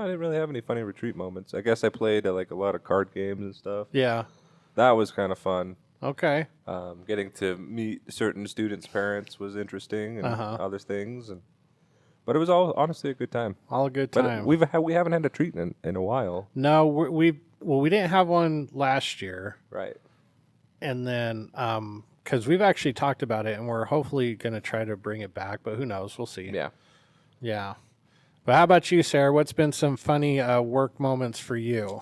Speaker 2: I didn't really have any funny retreat moments. I guess I played like a lot of card games and stuff.
Speaker 1: Yeah.
Speaker 2: That was kind of fun.
Speaker 1: Okay.
Speaker 2: Getting to meet certain students' parents was interesting and other things, but it was all honestly a good time.
Speaker 1: All a good
Speaker 2: But
Speaker 1: time.
Speaker 2: we haven't had a treat in a while.
Speaker 1: No, we didn't have one last year.
Speaker 2: Right.
Speaker 1: And then, because we've actually talked about it, and we're hopefully going to try to bring it back, but who knows? We'll see.
Speaker 2: Yeah.
Speaker 1: Yeah. But how about you, Sarah? What's been some funny work moments for you?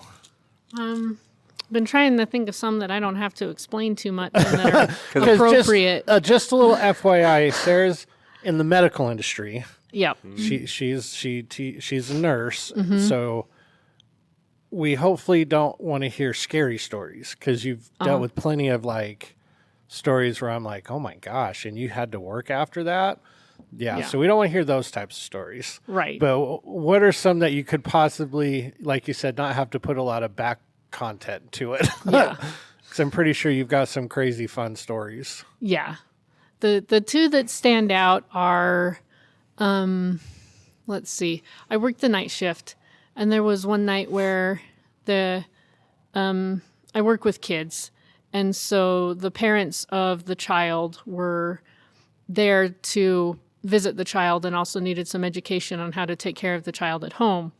Speaker 3: Been trying to think of some that I don't have to explain too much and that are appropriate.
Speaker 1: Just a little FYI, Sarah's in the medical industry.
Speaker 3: Yep.
Speaker 1: She's a nurse, so we hopefully don't want to hear scary stories because you've dealt with plenty of like stories where I'm like, oh my gosh, and you had to work after that. Yeah, so we don't want to hear those types of stories.
Speaker 3: Right.
Speaker 1: But what are some that you could possibly, like you said, not have to put a lot of back content to it?
Speaker 3: Yeah.
Speaker 1: Because I'm pretty sure you've got some crazy fun stories.
Speaker 3: Yeah. The two that stand out are, let's see. I worked the night shift, and there was one night where I work with kids, and so the parents of the child were there to visit the child and also needed some education on how to take care of the child at home.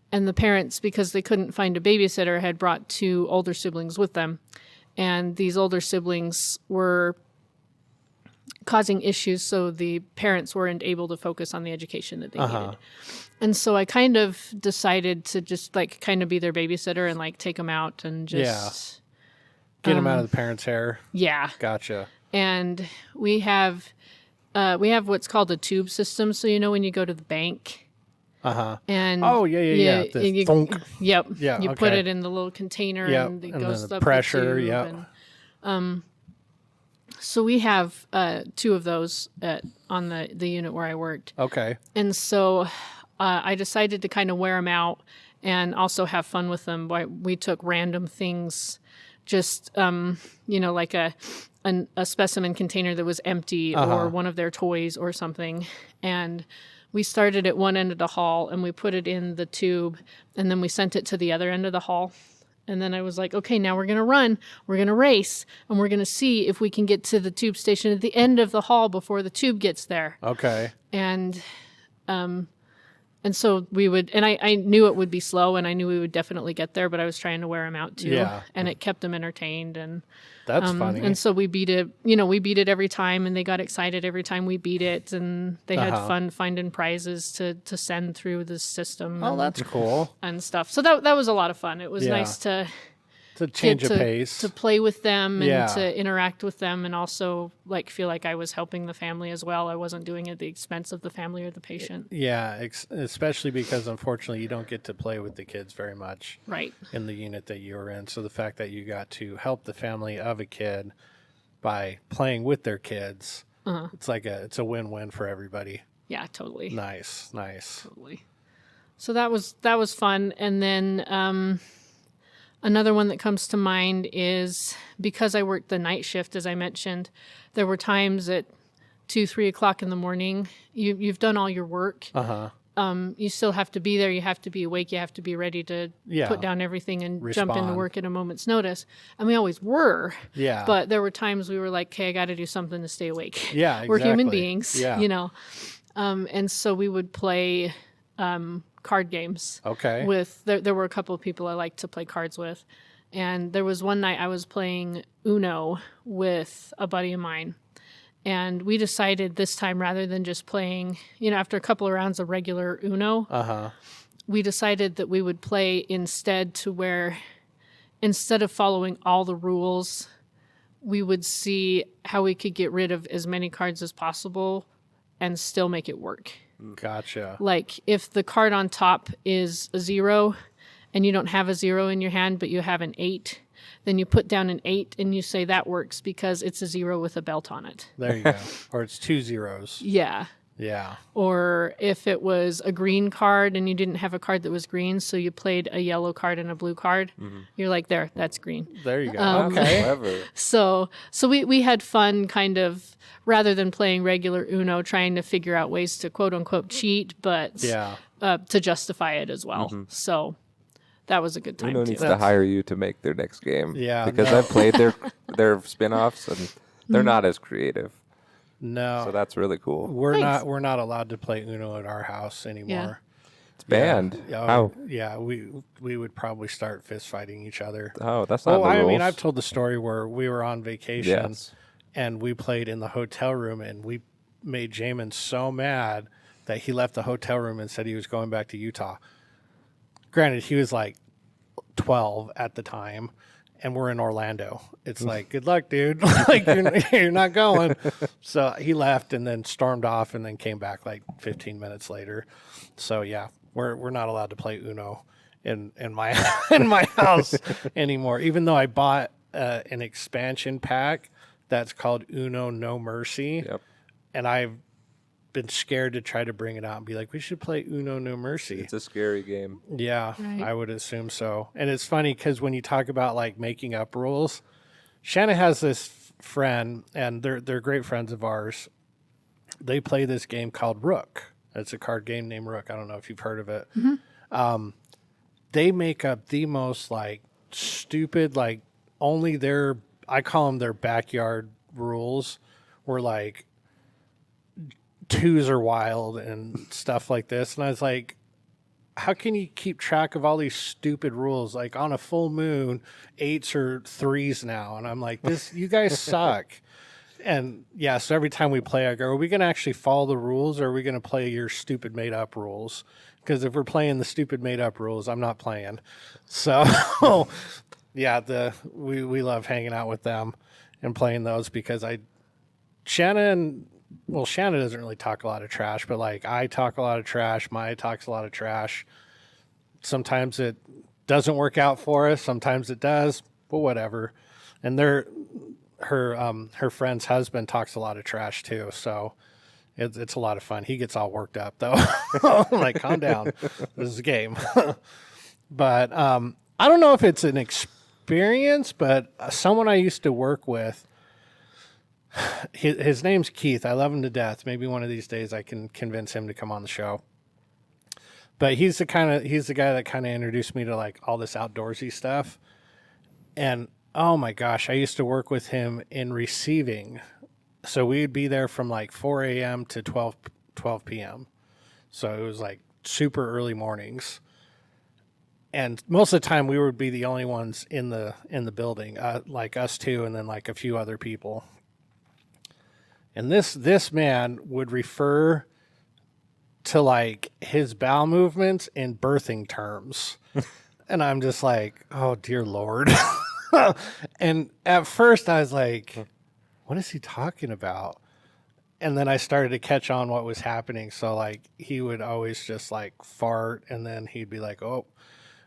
Speaker 3: And the parents, because they couldn't find a babysitter, had brought two older siblings with them. And these older siblings were causing issues, so the parents weren't able to focus on the education that they needed. And so I kind of decided to just like kind of be their babysitter and like take them out and just
Speaker 1: get them out of the parents' hair.
Speaker 3: Yeah.
Speaker 1: Gotcha.
Speaker 3: And we have what's called a tube system. So you know when you go to the bank. And
Speaker 1: yeah. The thunk.
Speaker 3: Yep.
Speaker 1: Yeah.
Speaker 3: You put it in the little container and it goes
Speaker 1: then
Speaker 3: up
Speaker 1: the pressure.
Speaker 3: the tube. And, so we have two of those on the unit where I worked. Okay. And so I decided to kind of wear them out and also have fun with them. We took random things, just like a specimen container that was empty or one of their toys or something, and we started at one end of the hall and we put it in the tube, and then we sent it to the other end of the hall. And then I was like, okay, now we're going to run, we're going to race, and we're going to see if we can get to the tube station at the end of the hall before the tube gets there. Okay. And so we would, and I knew it would be slow, and I knew we would definitely get there, but I was trying to wear them out too. Yeah. And it kept them entertained. And that's funny. And so we beat it every time, and they got excited every time we beat it, and they had fun finding prizes to send through the system. Oh, that's cool. And stuff. So that was a lot of fun. It was nice to
Speaker 1: change of pace,
Speaker 3: to play with them and to interact with them, and also like feel like I was helping the family as well. I wasn't doing it at the expense of the family or the patient. Yeah, especially because unfortunately you don't get to play with the kids very much, right? In the unit that you were in, so the fact that you got to help the family of a kid by playing with their kids
Speaker 1: It's like it's a win-win for everybody.
Speaker 3: Yeah, totally.
Speaker 1: Nice.
Speaker 3: Totally. So that was fun. And then another one that comes to mind is because I worked the night shift, as I mentioned, there were times at 2-3 o'clock in the morning, you've done all your work. You still have to be there. You have to be awake. You have to be ready to put down everything and jump into work at a moment's notice. And we always were.
Speaker 1: Yeah.
Speaker 3: But there were times we were like, okay, I got to do something to stay awake.
Speaker 1: Yeah, exactly.
Speaker 3: We're human beings,
Speaker 1: Yeah.
Speaker 3: you know. And so we would play card games.
Speaker 1: Okay.
Speaker 3: There were a couple of people I liked to play cards with. And there was one night I was playing Uno with a buddy of mine. And we decided this time, rather than just playing, after a couple of rounds of regular Uno, we decided that we would play instead to where, instead of following all the rules, we would see how we could get rid of as many cards as possible and still make it work.
Speaker 1: Gotcha.
Speaker 3: Like if the card on top is a 0 and you don't have a 0 in your hand, but you have an 8, then you put down an 8 and you say that works because it's a 0 with a belt on it.
Speaker 1: There you go. Or it's 2 zeros.
Speaker 3: Yeah.
Speaker 1: Yeah.
Speaker 3: Or if it was a green card and you didn't have a card that was green, so you played a yellow card and a blue card, you're like, that's green.
Speaker 1: There you go.
Speaker 2: Okay. Clever.
Speaker 3: So we had fun kind of, rather than playing regular Uno, trying to figure out ways to quote unquote cheat, but to justify it as well. So that was a good time
Speaker 2: Uno
Speaker 3: too.
Speaker 2: needs to hire you to make their next game.
Speaker 1: Yeah,
Speaker 2: Because
Speaker 1: no.
Speaker 2: I've played their spin-offs and they're not as creative.
Speaker 1: No.
Speaker 2: So that's really cool.
Speaker 1: We're
Speaker 3: Thanks.
Speaker 1: not allowed to play Uno at our house anymore.
Speaker 2: It's banned.
Speaker 1: Yeah.
Speaker 2: How?
Speaker 1: Yeah, we would probably start fist fighting each other.
Speaker 2: Oh, that's not
Speaker 1: Oh,
Speaker 2: the
Speaker 1: I
Speaker 2: rules.
Speaker 1: mean, I've told the story where we were on vacation
Speaker 2: Yes.
Speaker 1: and we played in the hotel room and we made Jamin so mad that he left the hotel room and said he was going back to Utah. Granted, he was like 12 at the time and we're in Orlando. It's like, good luck, dude. Like you're not going. So he left and then stormed off and then came back like 15 minutes later. So yeah, we're not allowed to play Uno in my in my house anymore. Even though I bought an expansion pack that's called Uno No Mercy,
Speaker 2: Yep.
Speaker 1: and I've been scared to try to bring it out and be like, we should play Uno No Mercy.
Speaker 2: It's a scary game.
Speaker 1: Yeah,
Speaker 3: Right.
Speaker 1: I would assume so. And it's funny because when you talk about like making up rules, Shanna has this friend, and they're great friends of ours. They play this game called Rook. It's a card game named Rook. I don't know if you've heard of it. They make up the most like stupid, like only I call them their backyard rules, where like twos are wild and stuff like this. And I was like, how can you keep track of all these stupid rules? Like on a full moon, 8s are 3s now. And I'm like, you guys suck. And yeah, so every time we play, I go, are we going to actually follow the rules or are we going to play your stupid made up rules? Because if we're playing the stupid made up rules, I'm not playing. So yeah, we love hanging out with them and playing those because Shanna doesn't really talk a lot of trash, but like I talk a lot of trash. Maya talks a lot of trash. Sometimes it doesn't work out for us. Sometimes it does, but whatever. And her friend's husband talks a lot of trash too. So it's a lot of fun. He gets all worked up though. I'm like, calm down. This is a game. But I don't know if it's an experience, but someone I used to work with, his name's Keith. I love him to death. Maybe one of these days I can convince him to come on the show. But he's the guy that kind of introduced me to like all this outdoorsy stuff. And oh my gosh, I used to work with him in receiving. So we'd be there from like 4 a.m. to 12 p.m. So it was like super early mornings. And most of the time we would be the only ones in the building, like us two and then like a few other people. And this man would refer to like his bowel movements in birthing terms. And I'm just like, oh dear Lord. And at first I was like, what is he talking about? And then I started to catch on what was happening. So like he would always just like fart and then he'd be like, oh,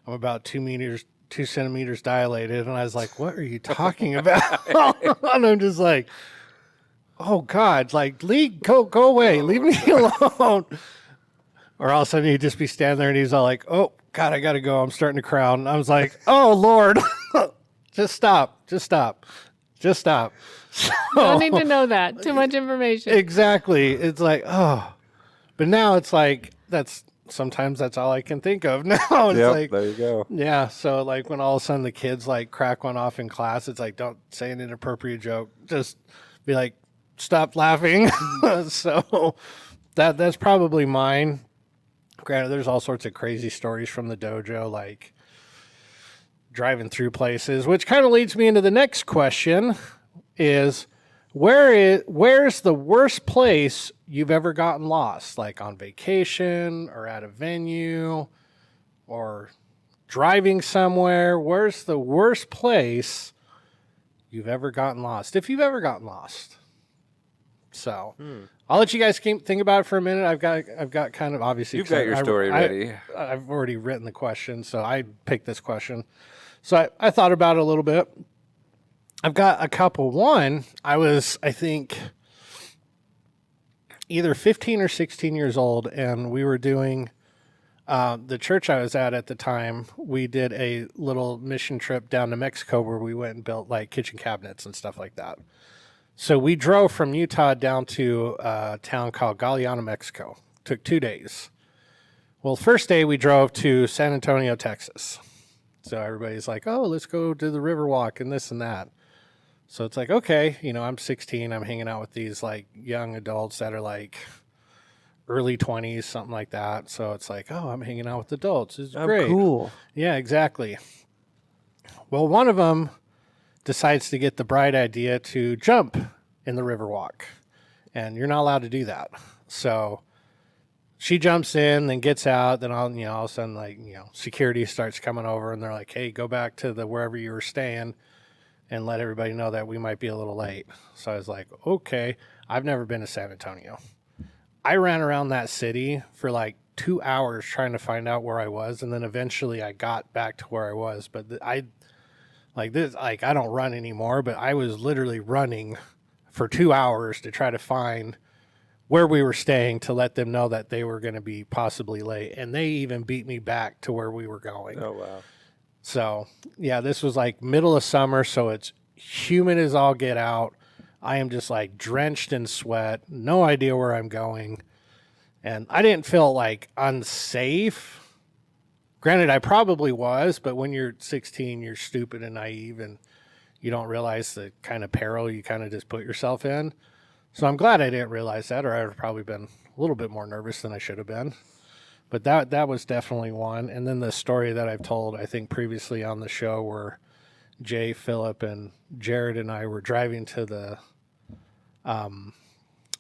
Speaker 1: I'm about 2 centimeters dilated. And I was like, what are you talking about? And I'm just like, oh God, like go away, leave me alone. Or all of a sudden he'd just be standing there and he's all like, oh God, I gotta go. I'm starting to crowd. And I was like, oh Lord, just stop.
Speaker 3: Don't need to know that. Too much information.
Speaker 1: Exactly. It's like, oh, but now it's like, sometimes that's all I can think of now. It's
Speaker 2: Yep,
Speaker 1: like,
Speaker 2: there you go.
Speaker 1: yeah. So like when all of a sudden the kids like crack one off in class, it's like, don't say an inappropriate joke. Just be like, stop laughing. So that's probably mine. Granted, there's all sorts of crazy stories from the dojo, like driving through places, which kind of leads me into the next question is where's the worst place you've ever gotten lost, like on vacation or at a venue or driving somewhere? Where's the worst place you've ever gotten lost, if you've ever gotten lost? So I'll let you guys think about it for a minute. I've got kind of, obviously
Speaker 2: You've got your story ready.
Speaker 1: I've already written the question, so I picked this question. So I thought about it a little bit. I've got a couple. One, I think, either 15 or 16 years old, and we were doing, the church I was at the time, we did a little mission trip down to Mexico where we went and built like kitchen cabinets and stuff like that. So we drove from Utah down to a town called Galeana, Mexico. Took 2 days. Well, first day we drove to San Antonio, Texas. So everybody's like, oh, let's go to the Riverwalk and this and that. So it's like, okay, I'm 16. I'm hanging out with these like young adults that are like early 20s, something like that. So it's like, oh, I'm hanging out with adults. It's great.
Speaker 2: Cool.
Speaker 1: Yeah, exactly. Well, one of them decides to get the bright idea to jump in the Riverwalk. And you're not allowed to do that. So she jumps in, then gets out, then all of a sudden, like, security starts coming over and they're like, hey, go back to wherever you were staying and let everybody know that we might be a little late. So I was like, okay, I've never been to San Antonio. I ran around that city for like 2 hours trying to find out where I was. And then eventually I got back to where I was. But I don't run anymore, but I was literally running for 2 hours to try to find where we were staying to let them know that they were going to be possibly late. And they even beat me back to where we were going.
Speaker 2: Oh, wow.
Speaker 1: So, yeah, this was like middle of summer, so it's humid as all get out. I am just like drenched in sweat, no idea where I'm going. And I didn't feel like unsafe. Granted, I probably was, but when you're 16, you're stupid and naive and you don't realize the kind of peril you kind of just put yourself in. So I'm glad I didn't realize that, or I would have probably been a little bit more nervous than I should have been. But that was definitely one. And then the story that I've told, I think, previously on the show where Jay, Phillip, and Jared and I were driving to the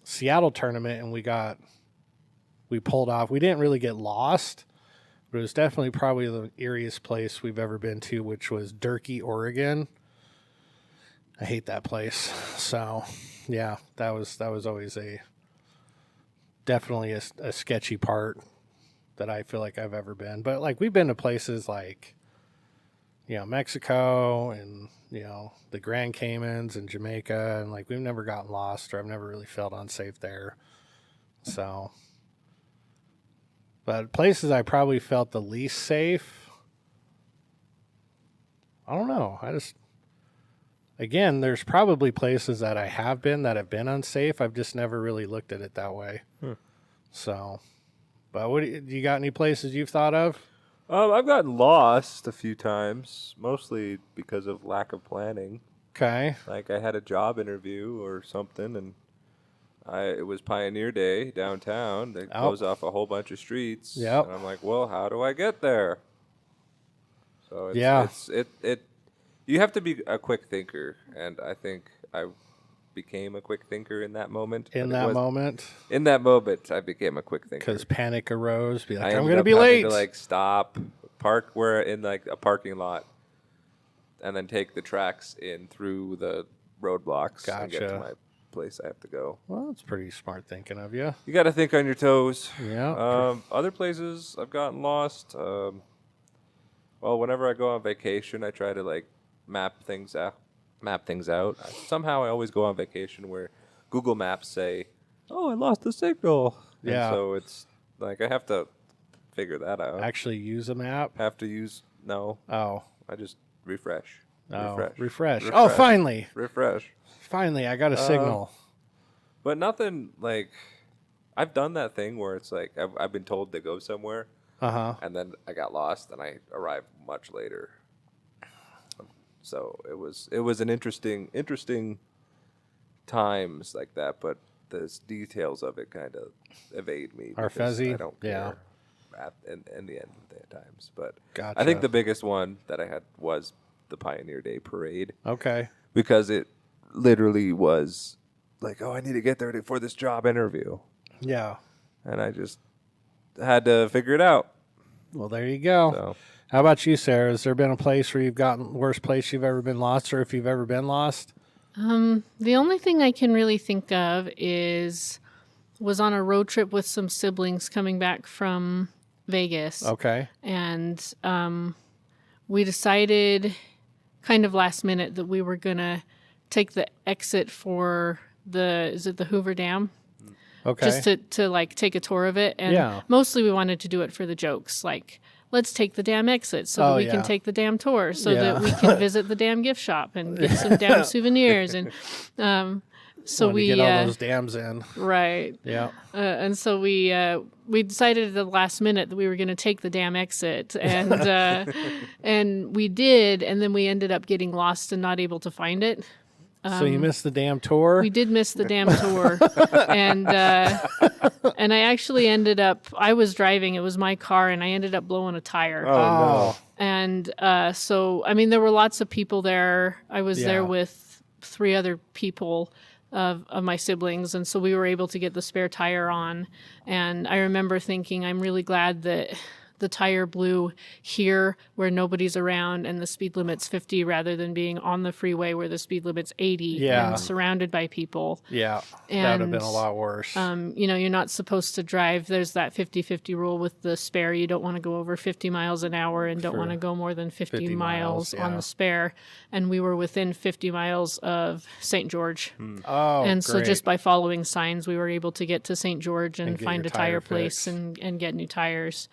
Speaker 1: Seattle tournament, and we pulled off. We didn't really get lost, but it was definitely probably the eeriest place we've ever been to, which was Durkee, Oregon. I hate that place. So, yeah, that was always definitely a sketchy part that I feel like I've ever been. But like we've been to places like, Mexico and, the Grand Caymans and Jamaica, and like we've never gotten lost, or I've never really felt unsafe there. So, but places I probably felt the least safe, I don't know. Again, there's probably places that I have been that have been unsafe. I've just never really looked at it that way. So, but do you got any places you've thought of?
Speaker 2: I've gotten lost a few times, mostly because of lack of planning.
Speaker 1: Okay.
Speaker 2: Like I had a job interview or something, and it was Pioneer Day downtown. They closed off a whole bunch of streets.
Speaker 1: Yep.
Speaker 2: And I'm like, well, how do I get there? So you have to be a quick thinker, and I think I became a quick thinker in that moment.
Speaker 1: In that moment,
Speaker 2: I became a quick thinker
Speaker 1: because panic arose. Be like,
Speaker 2: I
Speaker 1: I'm
Speaker 2: ended
Speaker 1: going to
Speaker 2: up
Speaker 1: be
Speaker 2: having
Speaker 1: late.
Speaker 2: To like stop, park where in like a parking lot, and then take the tracks in through the roadblocks and get to
Speaker 1: Gotcha.
Speaker 2: my place I have to go.
Speaker 1: Well, that's pretty smart thinking of you.
Speaker 2: You got to think on your toes.
Speaker 1: Yeah.
Speaker 2: Other places I've gotten lost. Well, whenever I go on vacation, I try to like map things out. Somehow I always go on vacation where Google Maps say, "Oh, I lost the signal."
Speaker 1: Yeah.
Speaker 2: And so it's like I have to figure that out.
Speaker 1: Actually use a map.
Speaker 2: Have to use
Speaker 1: Oh.
Speaker 2: I just refresh.
Speaker 1: Oh. Refresh. Oh, finally.
Speaker 2: Refresh.
Speaker 1: Finally, I got a signal.
Speaker 2: But nothing like I've done that thing where it's like I've been told to go somewhere, and then I got lost and I arrived much later. So it was an interesting times like that, but the details of it kind of evade me.
Speaker 1: Are
Speaker 2: because
Speaker 1: fuzzy?
Speaker 2: I don't
Speaker 1: Yeah.
Speaker 2: care in the end at times. But
Speaker 1: Gotcha.
Speaker 2: I think the biggest one that I had was the Pioneer Day Parade.
Speaker 1: Okay.
Speaker 2: Because it literally was like, oh, I need to get there for this job interview.
Speaker 1: Yeah.
Speaker 2: And I just had to figure it out.
Speaker 1: Well, there you go.
Speaker 2: So
Speaker 1: How about you, Sarah? Has there been a place where you've gotten worst place you've ever been lost, or if you've ever been lost?
Speaker 3: The only thing I can really think of was on a road trip with some siblings coming back from Vegas.
Speaker 1: Okay.
Speaker 3: And we decided kind of last minute that we were going to take the exit for the Hoover Dam?
Speaker 1: Okay.
Speaker 3: Just to like take a tour of it. And
Speaker 1: Yeah.
Speaker 3: mostly we wanted to do it for the jokes. Like, let's take the dam exit so that we can take the dam tour so that we can visit the dam gift shop and get some dam souvenirs. And so
Speaker 1: Wanted
Speaker 3: we
Speaker 1: to get all those dams in.
Speaker 3: right.
Speaker 1: Yeah.
Speaker 3: And so we decided at the last minute that we were going to take the dam exit, and and we did, and then we ended up getting lost and not able to find it.
Speaker 1: So you missed the damn tour?
Speaker 3: We did miss the dam tour, and I actually ended up. I was driving; it was my car, and I ended up blowing a tire.
Speaker 1: Oh.
Speaker 3: And so, I mean, there were lots of people there. I was there with 3 other people of my siblings, and so we were able to get the spare tire on. And I remember thinking, I'm really glad that the tire blew here where nobody's around and the speed limit's 50 rather than being on the freeway where the speed limit's 80 and surrounded by people.
Speaker 1: Yeah, that would have been a lot worse.
Speaker 3: You know, you're not supposed to drive. There's that 50-50 rule with the spare. You don't want to go over 50 miles an hour and don't want to go more than 50 miles on the spare. And we were within 50 miles of St. George.
Speaker 1: Oh,
Speaker 3: And so
Speaker 1: great.
Speaker 3: just by following signs, we were able to get to St. George and
Speaker 1: get
Speaker 3: find
Speaker 1: your
Speaker 3: a tire
Speaker 1: tire
Speaker 3: place
Speaker 1: fixed.
Speaker 3: and get new tires.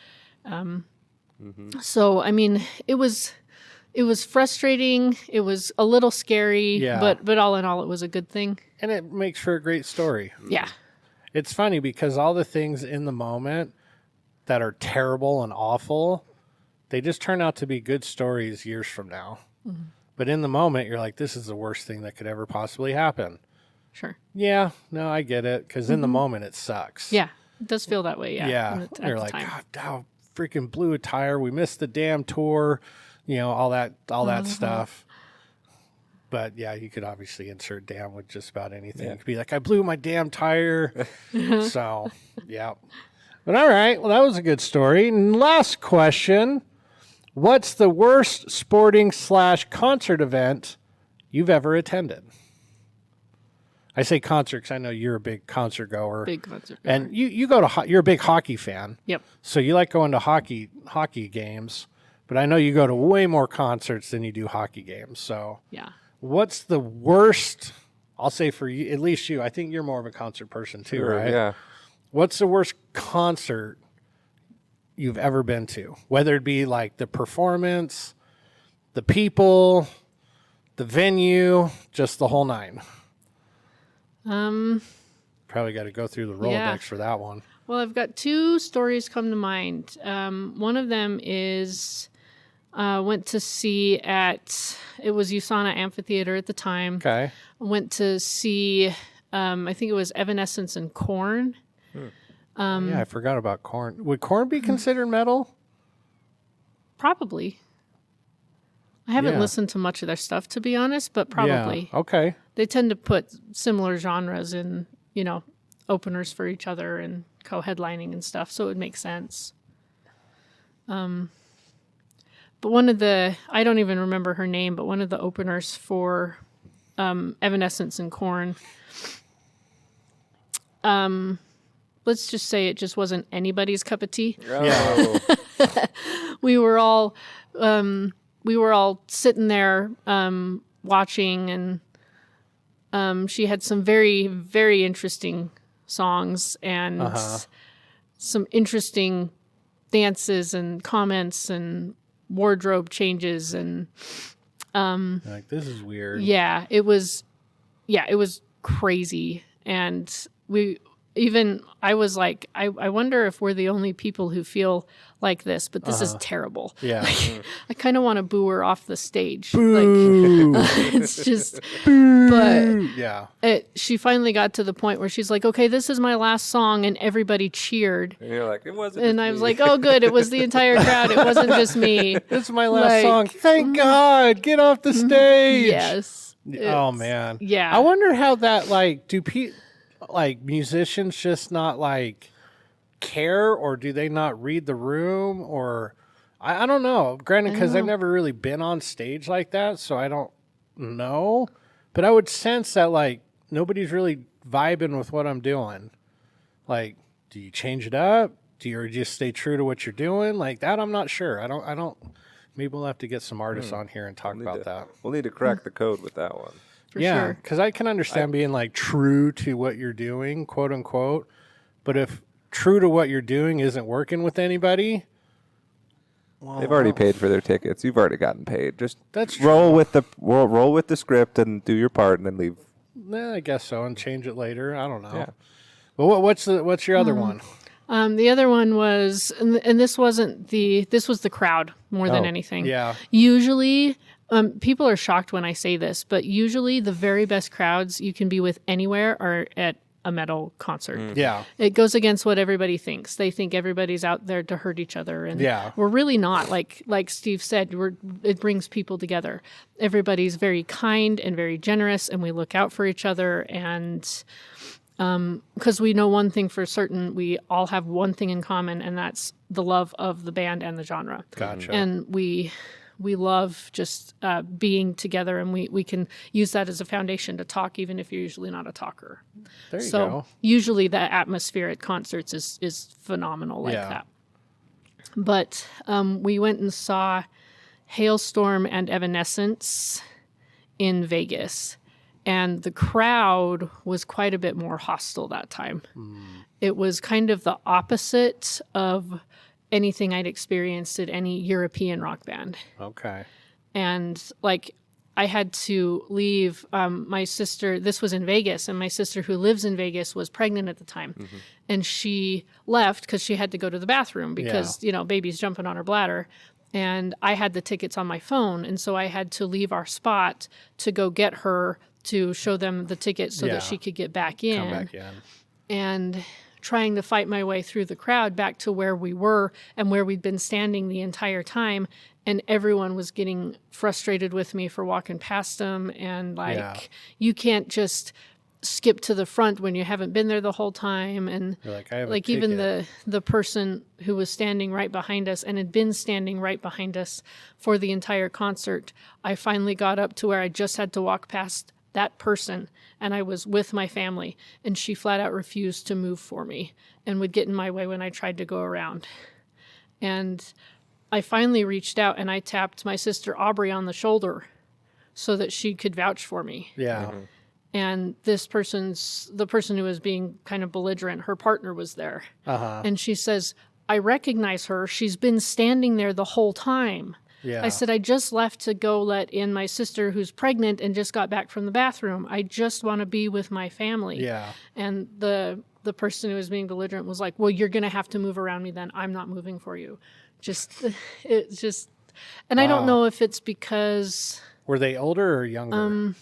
Speaker 3: So, I mean, it was frustrating. It was a little scary, but all in all, it was a good thing.
Speaker 1: And it makes for a great story.
Speaker 3: Yeah.
Speaker 1: It's funny because all the things in the moment that are terrible and awful, they just turn out to be good stories years from now. Mm-hmm. But in the moment, you're like, this is the worst thing that could ever possibly happen.
Speaker 3: Sure.
Speaker 1: Yeah, no, I get it. Because in the moment, it sucks.
Speaker 3: Yeah. It does feel that way. Yeah.
Speaker 1: Yeah.
Speaker 3: At
Speaker 1: You're
Speaker 3: the
Speaker 1: like,
Speaker 3: time.
Speaker 1: God, I freaking blew a tire. We missed the damn tour. You know, all that stuff. But yeah, you could obviously insert damn with just about anything.
Speaker 2: Yeah.
Speaker 1: It could be like, I blew my damn tire. So, yeah. But all right. Well, that was a good story. And last question. What's the worst sporting / concert event you've ever attended? I say concert because I know you're a big concert goer.
Speaker 3: Big concert goer.
Speaker 1: And you go to, you're a big hockey fan.
Speaker 3: Yep.
Speaker 1: So you like going to hockey games. But I know you go to way more concerts than you do hockey games. So
Speaker 3: Yeah.
Speaker 1: what's the worst, I'll say for you, at least you, I think you're more of a concert person too,
Speaker 2: Sure,
Speaker 1: right?
Speaker 2: yeah.
Speaker 1: What's the worst concert you've ever been to? Whether it be like the performance, the people, the venue, just the whole nine. Probably got to go through the Rolodex for that one.
Speaker 3: Well, I've got 2 stories come to mind. One of them is went to see it was USANA Amphitheater at the time.
Speaker 1: Okay.
Speaker 3: Went to see, I think it was Evanescence and Korn.
Speaker 1: Yeah, I forgot about Korn. Would Korn be considered metal?
Speaker 3: Probably. I haven't
Speaker 1: Yeah.
Speaker 3: listened to much of their stuff, to be honest, but probably.
Speaker 1: Yeah. Okay.
Speaker 3: They tend to put similar genres in, you know, openers for each other and co-headlining and stuff, so it would make sense. But one of the, I don't even remember her name, but one of the openers for Evanescence and Korn, let's just say it just wasn't anybody's cup of tea.
Speaker 2: Oh.
Speaker 3: We were all sitting there watching, and She had some very, very interesting songs and some interesting dances and comments and wardrobe changes. And
Speaker 1: Like, this is weird.
Speaker 3: it was crazy. And I was like, I wonder if we're the only people who feel like this, but this is terrible.
Speaker 1: Yeah.
Speaker 3: I kind of want to boo her off the stage. Like, it's just, but
Speaker 1: Yeah.
Speaker 3: she finally got to the point where she's like, okay, this is my last song. And everybody cheered.
Speaker 2: And you're like, it wasn't.
Speaker 3: And
Speaker 2: just
Speaker 3: I was
Speaker 2: me."
Speaker 3: like, oh, good. It was the entire crowd. It wasn't just me.
Speaker 1: This is my last
Speaker 3: Like,
Speaker 1: song. Thank God. Get off the stage.
Speaker 3: Yes.
Speaker 1: Oh,
Speaker 3: It's-
Speaker 1: man.
Speaker 3: Yeah.
Speaker 1: I wonder how that, like, like, musicians just not, like, care, or do they not read the room, or I don't know. Granted, because I've never really been on stage like that, so I don't know. But I would sense that, like, nobody's really vibing with what I'm doing. Like, do you change it up? Do you just stay true to what you're doing? Like that, I'm not sure. I don't. Maybe we'll have to get some artists on here and talk about that.
Speaker 2: We'll need to crack the code with that one.
Speaker 3: For
Speaker 1: Yeah,
Speaker 3: sure.
Speaker 1: because I can understand being like true to what you're doing, quote unquote. But if true to what you're doing isn't working with anybody, well,
Speaker 2: They've already paid for their tickets. You've already gotten paid. Just
Speaker 1: That's
Speaker 2: roll with the script and do your part, and then leave.
Speaker 1: I guess so, and change it later. I don't know.
Speaker 2: Yeah.
Speaker 1: Well, what's your other one?
Speaker 3: The other one was, and this wasn't this was the crowd more than
Speaker 1: Oh,
Speaker 3: anything.
Speaker 1: yeah.
Speaker 3: Usually, people are shocked when I say this, but usually the very best crowds you can be with anywhere are at a metal concert.
Speaker 1: Yeah.
Speaker 3: It goes against what everybody thinks. They think everybody's out there to hurt each other, and
Speaker 1: Yeah.
Speaker 3: we're really not. Like Steve said, it brings people together. Everybody's very kind and very generous, and we look out for each other. And because we know one thing for certain, we all have one thing in common, and that's the love of the band and the genre.
Speaker 1: Gotcha.
Speaker 3: And we love just being together, and we can use that as a foundation to talk, even if you're usually not a talker.
Speaker 1: There you
Speaker 3: So
Speaker 1: go.
Speaker 3: usually the atmosphere at concerts is phenomenal like
Speaker 1: Yeah.
Speaker 3: that. But we went and saw Hailstorm and Evanescence in Vegas, and the crowd was quite a bit more hostile that time. It was kind of the opposite of anything I'd experienced at any European rock band.
Speaker 1: Okay.
Speaker 3: And like I had to leave my sister. This was in Vegas, and my sister, who lives in Vegas, was pregnant at the time. And she left because she had to go to the bathroom because, baby's jumping on her bladder. And I had the tickets on my phone. And so I had to leave our spot to go get her to show them the ticket so
Speaker 1: Yeah.
Speaker 3: that she could get back in.
Speaker 1: Come back in.
Speaker 3: And trying to fight my way through the crowd back to where we were and where we'd been standing the entire time. And everyone was getting frustrated with me for walking past them. And you can't just skip to the front when you haven't been there the whole time. And
Speaker 1: You're like, I have a
Speaker 3: like even
Speaker 1: ticket.
Speaker 3: the person who was standing right behind us and had been standing right behind us for the entire concert, I finally got up to where I just had to walk past that person, and I was with my family, and she flat out refused to move for me and would get in my way when I tried to go around. And I finally reached out and I tapped my sister Aubrey on the shoulder so that she could vouch for me.
Speaker 1: Yeah.
Speaker 3: And the person who was being kind of belligerent, her partner was there. And she says, I recognize her. She's been standing there the whole time.
Speaker 1: Yeah.
Speaker 3: I said, I just left to go let in my sister who's pregnant and just got back from the bathroom. I just want to be with my family.
Speaker 1: Yeah.
Speaker 3: And the person who was being belligerent was like, well, you're going to have to move around me then. I'm not moving for you. It's just, and I don't know if it's because
Speaker 1: Were they older or younger?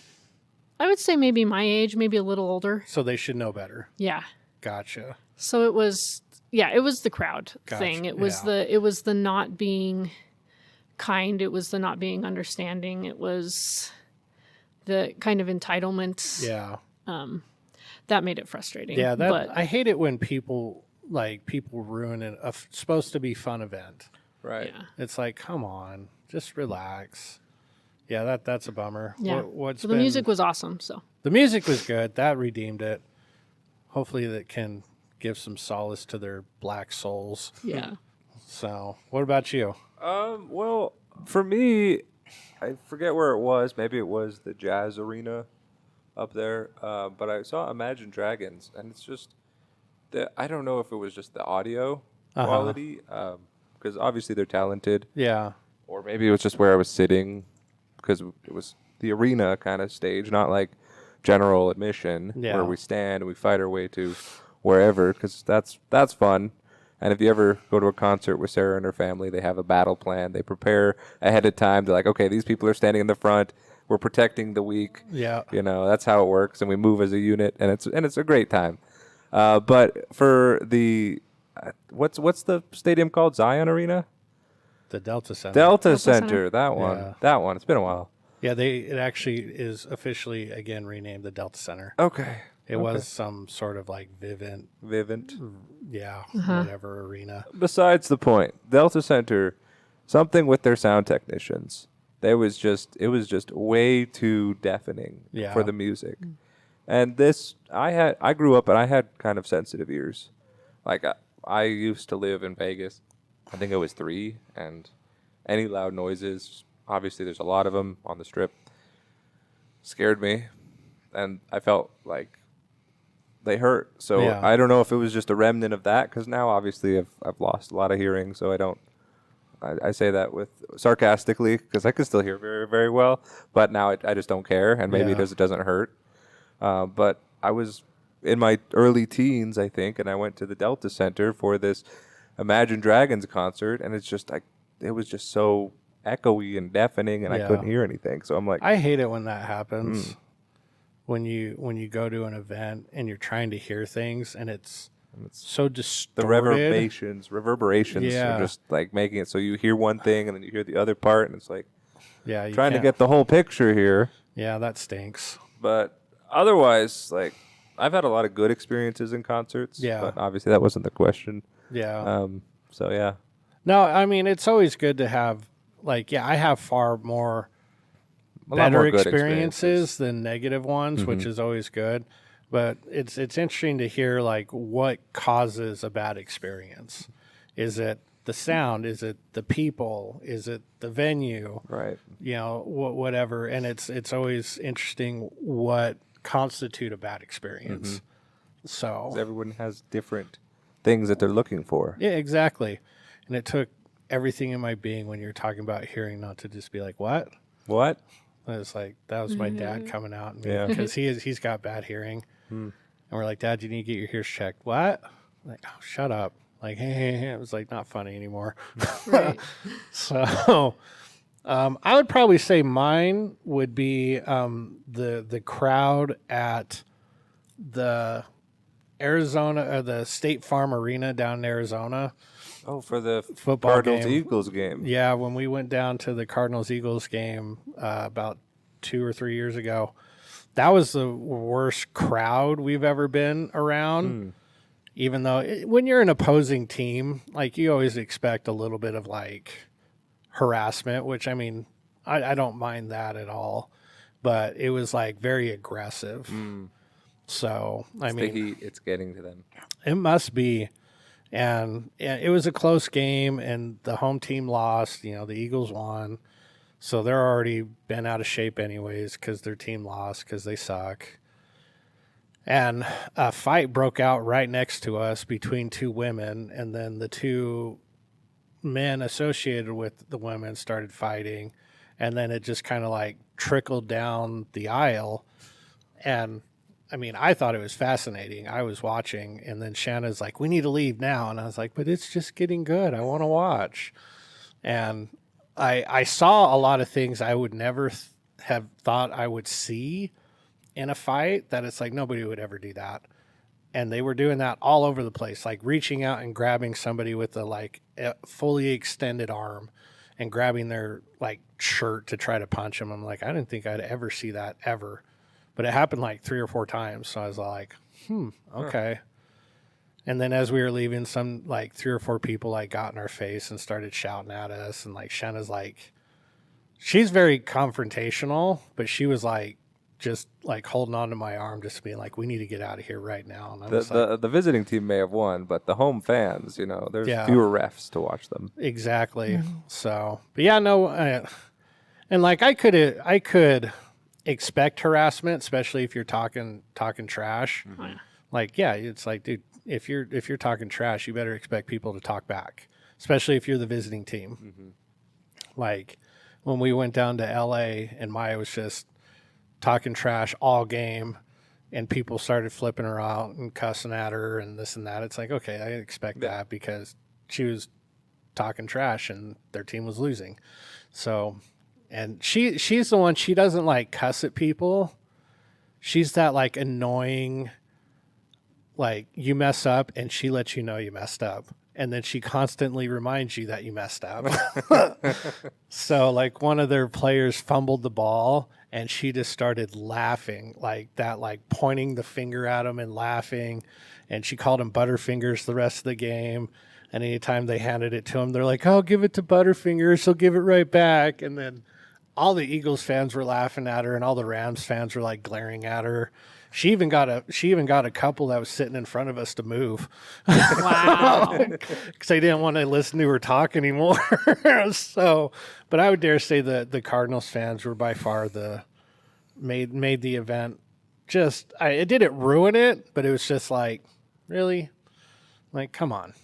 Speaker 3: I would say maybe my age, maybe a little older.
Speaker 1: So they should know better.
Speaker 3: Yeah.
Speaker 1: Gotcha.
Speaker 3: So it was the crowd thing. It was
Speaker 1: yeah.
Speaker 3: it was the not being kind. It was the not being understanding. It was the kind of entitlement.
Speaker 1: Yeah.
Speaker 3: That made it frustrating.
Speaker 1: Yeah.
Speaker 3: but
Speaker 1: I hate it when people ruin a supposed to be fun event.
Speaker 2: Right.
Speaker 3: yeah.
Speaker 1: It's like, come on, just relax. Yeah, that's a bummer.
Speaker 3: Yeah.
Speaker 1: What's
Speaker 3: So the music was awesome. So
Speaker 1: the music was good. That redeemed it. Hopefully that can give some solace to their black souls.
Speaker 3: yeah.
Speaker 1: So what about you?
Speaker 2: Well, for me, I forget where it was. Maybe it was the Jazz Arena up there, but I saw Imagine Dragons, and it's just I don't know if it was just the audio quality, because obviously they're talented,
Speaker 1: Yeah.
Speaker 2: or maybe it was just where I was sitting, because it was the arena kind of stage, not like general admission where we stand and we fight our way to wherever, because that's fun. And if you ever go to a concert with Sarah and her family, they have a battle plan. They prepare ahead of time. They're like, okay, these people are standing in the front. We're protecting the weak.
Speaker 1: Yeah.
Speaker 2: You know, that's how it works, and we move as a unit, and it's a great time. But for the what's the stadium called? Zion Arena?
Speaker 1: The Delta Center.
Speaker 2: Delta
Speaker 3: Center.
Speaker 2: Center. That one.
Speaker 1: Yeah.
Speaker 2: That one. It's been a while.
Speaker 1: Yeah, it actually is officially again renamed the Delta Center.
Speaker 2: Okay.
Speaker 1: It was some sort of like Vivint,
Speaker 3: Uh-huh.
Speaker 1: whatever arena.
Speaker 2: Besides the point, Delta Center, something with their sound technicians. It was just way too deafening
Speaker 1: Yeah.
Speaker 2: for the music. And I grew up and I had kind of sensitive ears. Like I used to live in Vegas. I think I was 3, and any loud noises, obviously there's a lot of them on the Strip, scared me, and I felt like they hurt. So
Speaker 1: Yeah.
Speaker 2: I don't know if it was just a remnant of that, because now obviously I've lost a lot of hearing, so I say that with sarcastically, because I can still hear very, very well, but now I just don't care, and maybe
Speaker 1: Yeah.
Speaker 2: it doesn't hurt. But I was in my early teens, I think, and I went to the Delta Center for this Imagine Dragons concert, and it's just like it was just so echoey and deafening, and I
Speaker 1: Yeah.
Speaker 2: couldn't hear anything. So I'm like,
Speaker 1: I hate it when that happens. When you go to an event and you're trying to hear things and it's so distorted.
Speaker 2: the reverberations
Speaker 1: Yeah.
Speaker 2: are just like making it so you hear one thing and then you hear the other part, and it's like
Speaker 1: Yeah, you
Speaker 2: trying to
Speaker 1: can't-
Speaker 2: get the whole picture here.
Speaker 1: Yeah, that stinks.
Speaker 2: But otherwise, like, I've had a lot of good experiences in concerts.
Speaker 1: Yeah.
Speaker 2: But obviously that wasn't the question.
Speaker 1: Yeah.
Speaker 2: So yeah.
Speaker 1: No, I mean it's always good to have I have far more
Speaker 2: A lot
Speaker 1: better
Speaker 2: more good
Speaker 1: experiences than negative ones, which is always good. But it's interesting to hear like what causes a bad experience. Is it the sound? Is it the people? Is it the venue?
Speaker 2: Right.
Speaker 1: You know, whatever. And it's always interesting what constitute a bad experience. So
Speaker 2: Everyone has different things that they're looking for.
Speaker 1: yeah, exactly. And it took everything in my being when you're talking about hearing not to just be like, what?
Speaker 2: What?
Speaker 1: And it's like that was my dad coming out and
Speaker 2: Yeah.
Speaker 1: because he's got bad hearing. And we're like, Dad, you need to get your ears checked. What? I'm like, oh, shut up. Like, hey. It was like not funny anymore.
Speaker 3: Right.
Speaker 1: So I would probably say mine would be the crowd at the the State Farm Arena down in Arizona.
Speaker 2: Oh, for the
Speaker 1: Football
Speaker 2: Cardinals
Speaker 1: game.
Speaker 2: Eagles game.
Speaker 1: Yeah, when we went down to the Cardinals Eagles game about 2 or 3 years ago, that was the worst crowd we've ever been around. Even though when you're an opposing team, like you always expect a little bit of like harassment, which I mean, I don't mind that at all. But it was like very aggressive. So I
Speaker 2: It's
Speaker 1: mean,
Speaker 2: the heat. It's getting to them.
Speaker 1: it must be. And it was a close game, and the home team lost. You know, the Eagles won. So they're already been out of shape anyways because their team lost because they suck. And a fight broke out right next to us between 2 women, and then the 2 men associated with the women started fighting. And then it just kind of like trickled down the aisle. And I mean, I thought it was fascinating. I was watching, and then Shanna's like, we need to leave now. And I was like, but it's just getting good. I want to watch. And I saw a lot of things I would never have thought I would see in a fight, that it's like nobody would ever do that. And they were doing that all over the place, like reaching out and grabbing somebody with a fully extended arm and grabbing their like shirt to try to punch them. I'm like, I didn't think I'd ever see that ever. But it happened like 3 or 4 times. So I was like, okay. And then as we were leaving, some like 3 or 4 people like got in our face and started shouting at us. And like Shanna's like, she's very confrontational, but she was like just like holding on to my arm, just being like, we need to get out of here right now. And I was like,
Speaker 2: The visiting team may have won, but the home fans, you know, there's
Speaker 1: Yeah.
Speaker 2: fewer refs to watch them.
Speaker 1: exactly. So, but yeah, no. And like I could expect harassment, especially if you're talking trash.
Speaker 3: Oh, yeah.
Speaker 1: Like, yeah, it's like, dude, if you're talking trash, you better expect people to talk back, especially if you're the visiting team. Like when we went down to LA and Maya was just talking trash all game and people started flipping her out and cussing at her and this and that. It's like, okay, I expect that because she was talking trash and their team was losing. So, and she's the one, she doesn't like cuss at people. She's that like annoying, like you mess up and she lets you know you messed up. And then she constantly reminds you that you messed up. So like one of their players fumbled the ball and she just started laughing like that, like pointing the finger at him and laughing. And she called him Butterfingers the rest of the game. And anytime they handed it to him, they're like, oh, give it to Butterfingers. He'll give it right back. And then all the Eagles fans were laughing at her and all the Rams fans were like glaring at her. She even got a couple that was sitting in front of us to move.
Speaker 3: Wow.
Speaker 1: Because they didn't want to listen to her talk anymore. So, but I would dare say that the Cardinals fans were by far made the event just, it didn't ruin it, but it was just like, really? Like, come on.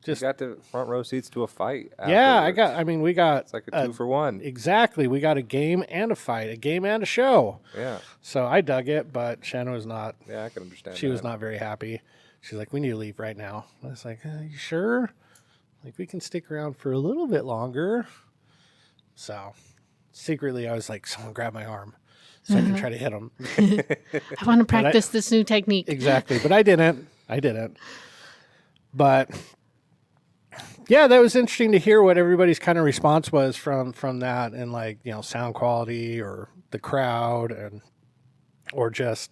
Speaker 2: Just got the front row seats to a fight.
Speaker 1: Yeah,
Speaker 2: afterwards.
Speaker 1: we got.
Speaker 2: It's like a 2-for-1.
Speaker 1: Exactly. We got a game and a fight, a game and a show.
Speaker 2: Yeah.
Speaker 1: So I dug it, but Shannon was not.
Speaker 2: Yeah, I can understand
Speaker 1: She was not very happy. She's like, we need to leave right now. I was like, you sure? Like, we can stick around for a little bit longer. So secretly, I was like, someone grab my arm so I can try to hit him.
Speaker 3: I want to practice this new technique.
Speaker 1: Exactly. But I didn't. But yeah, that was interesting to hear what everybody's kind of response was from that, and like, you know, sound quality or the crowd or just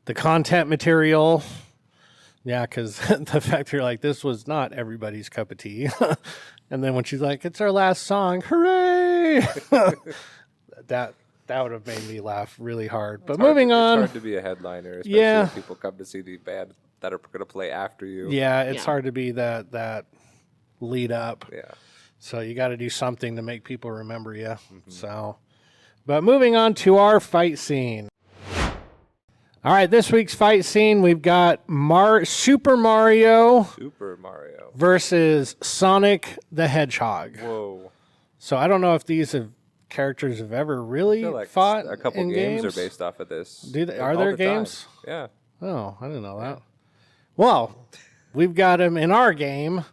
Speaker 1: the content material. Yeah, because the fact you're like, this was not everybody's cup of tea. And then when she's like, it's our last song, hooray! that would have made me laugh really hard. But moving on.
Speaker 2: It's hard to be a headliner, especially when people come to see the band that are going to play after you.
Speaker 1: Yeah, it's hard to be that lead up.
Speaker 2: Yeah.
Speaker 1: So you got to do something to make people remember you. So, but moving on to our fight scene. All right, this week's fight scene, we've got Super Mario versus Sonic the Hedgehog.
Speaker 2: Whoa.
Speaker 1: So I don't know if these characters have ever really fought.
Speaker 2: A couple
Speaker 1: in
Speaker 2: games are based off of this.
Speaker 1: Are there games?
Speaker 2: Yeah.
Speaker 1: Oh, I didn't know that. Well, we've got him in our game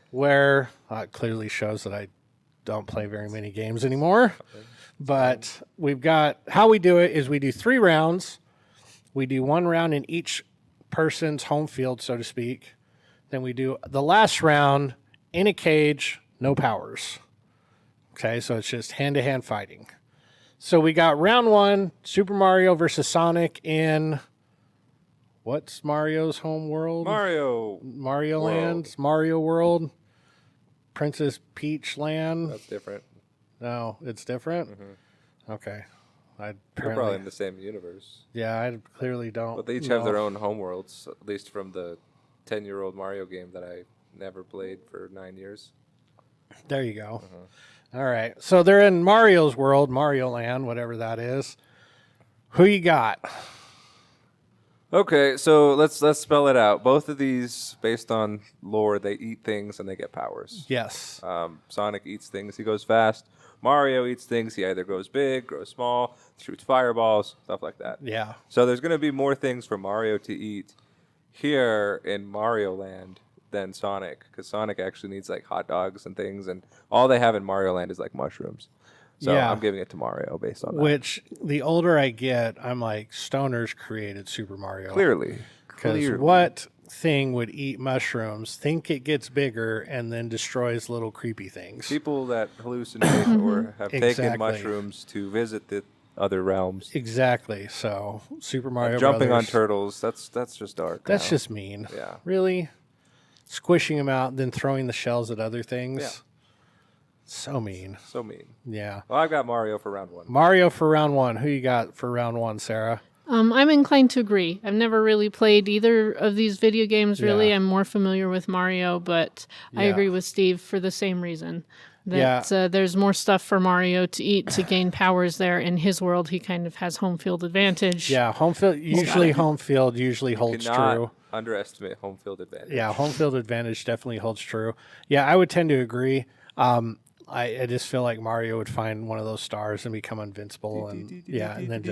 Speaker 1: where it clearly shows that I don't play very many games anymore. But we've got, how we do it is we do 3 rounds. We do 1 round in each person's home field, so to speak. Then we do the last round in a cage, no powers. Okay, so it's just hand-to-hand fighting. So we got round 1, Super Mario versus Sonic in, what's Mario's home world? Mario Land, Mario World, Princess Peach Land.
Speaker 2: That's different.
Speaker 1: No, it's different? Okay.
Speaker 2: They're probably in the same universe.
Speaker 1: Yeah, I clearly don't.
Speaker 2: But they each have their own homeworlds, at least from the 10-year-old Mario game that I never played for 9 years.
Speaker 1: There you go. All right. So they're in Mario's world, Mario Land, whatever that is. Who you got?
Speaker 2: Okay, so let's spell it out. Both of these, based on lore, they eat things and they get powers.
Speaker 1: Yes.
Speaker 2: Sonic eats things, he goes fast. Mario eats things, he either grows big, grows small, shoots fireballs, stuff like that.
Speaker 1: Yeah.
Speaker 2: So there's going to be more things for Mario to eat here in Mario Land than Sonic, because Sonic actually needs like hot dogs and things, and all they have in Mario Land is like mushrooms. So I'm giving it to Mario based on that.
Speaker 1: Which, the older I get, I'm like, stoners created Super Mario.
Speaker 2: Clearly.
Speaker 1: Because what thing would eat mushrooms, think it gets bigger, and then destroys little creepy things?
Speaker 2: People that hallucinate or have taken mushrooms to visit the other realms.
Speaker 1: Exactly. So Super Mario
Speaker 2: jumping
Speaker 1: Brothers,
Speaker 2: on turtles, that's just dark.
Speaker 1: That's just mean.
Speaker 2: Yeah.
Speaker 1: Really? Squishing them out, then throwing the shells at other things?
Speaker 2: Yeah.
Speaker 1: So mean.
Speaker 2: So mean.
Speaker 1: Yeah.
Speaker 2: Well, I've got Mario for round 1.
Speaker 1: Mario for round 1. Who you got for round 1, Sarah?
Speaker 3: I'm inclined to agree. I've never really played either of these video games, really.
Speaker 1: Yeah.
Speaker 3: I'm more familiar with Mario, but I agree with Steve for the same reason. That there's more stuff for Mario to eat to gain powers there. In his world, he kind of has home field advantage.
Speaker 1: Yeah, home field usually holds
Speaker 2: Cannot
Speaker 1: true.
Speaker 2: underestimate home field advantage.
Speaker 1: Yeah, home field advantage definitely holds true. Yeah, I would tend to agree. I just feel like Mario would find one of those stars and become invincible, and then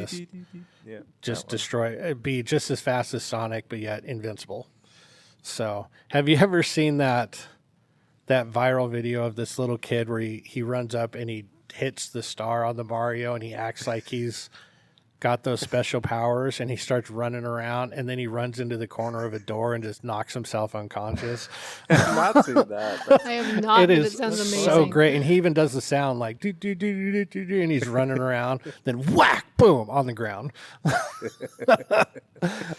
Speaker 1: just destroy, be just as fast as Sonic, but yet invincible. So, have you ever seen that viral video of this little kid where he runs up and he hits the star on the Mario and he acts like he's got those special powers and he starts running around and then he runs into the corner of a door and just knocks himself unconscious?
Speaker 2: I've not seen that.
Speaker 3: I have not,
Speaker 1: It
Speaker 3: but
Speaker 1: is
Speaker 3: it sounds amazing.
Speaker 1: so great. And he even does the sound like do do do do do do, and he's running around, then whack, boom, on the ground.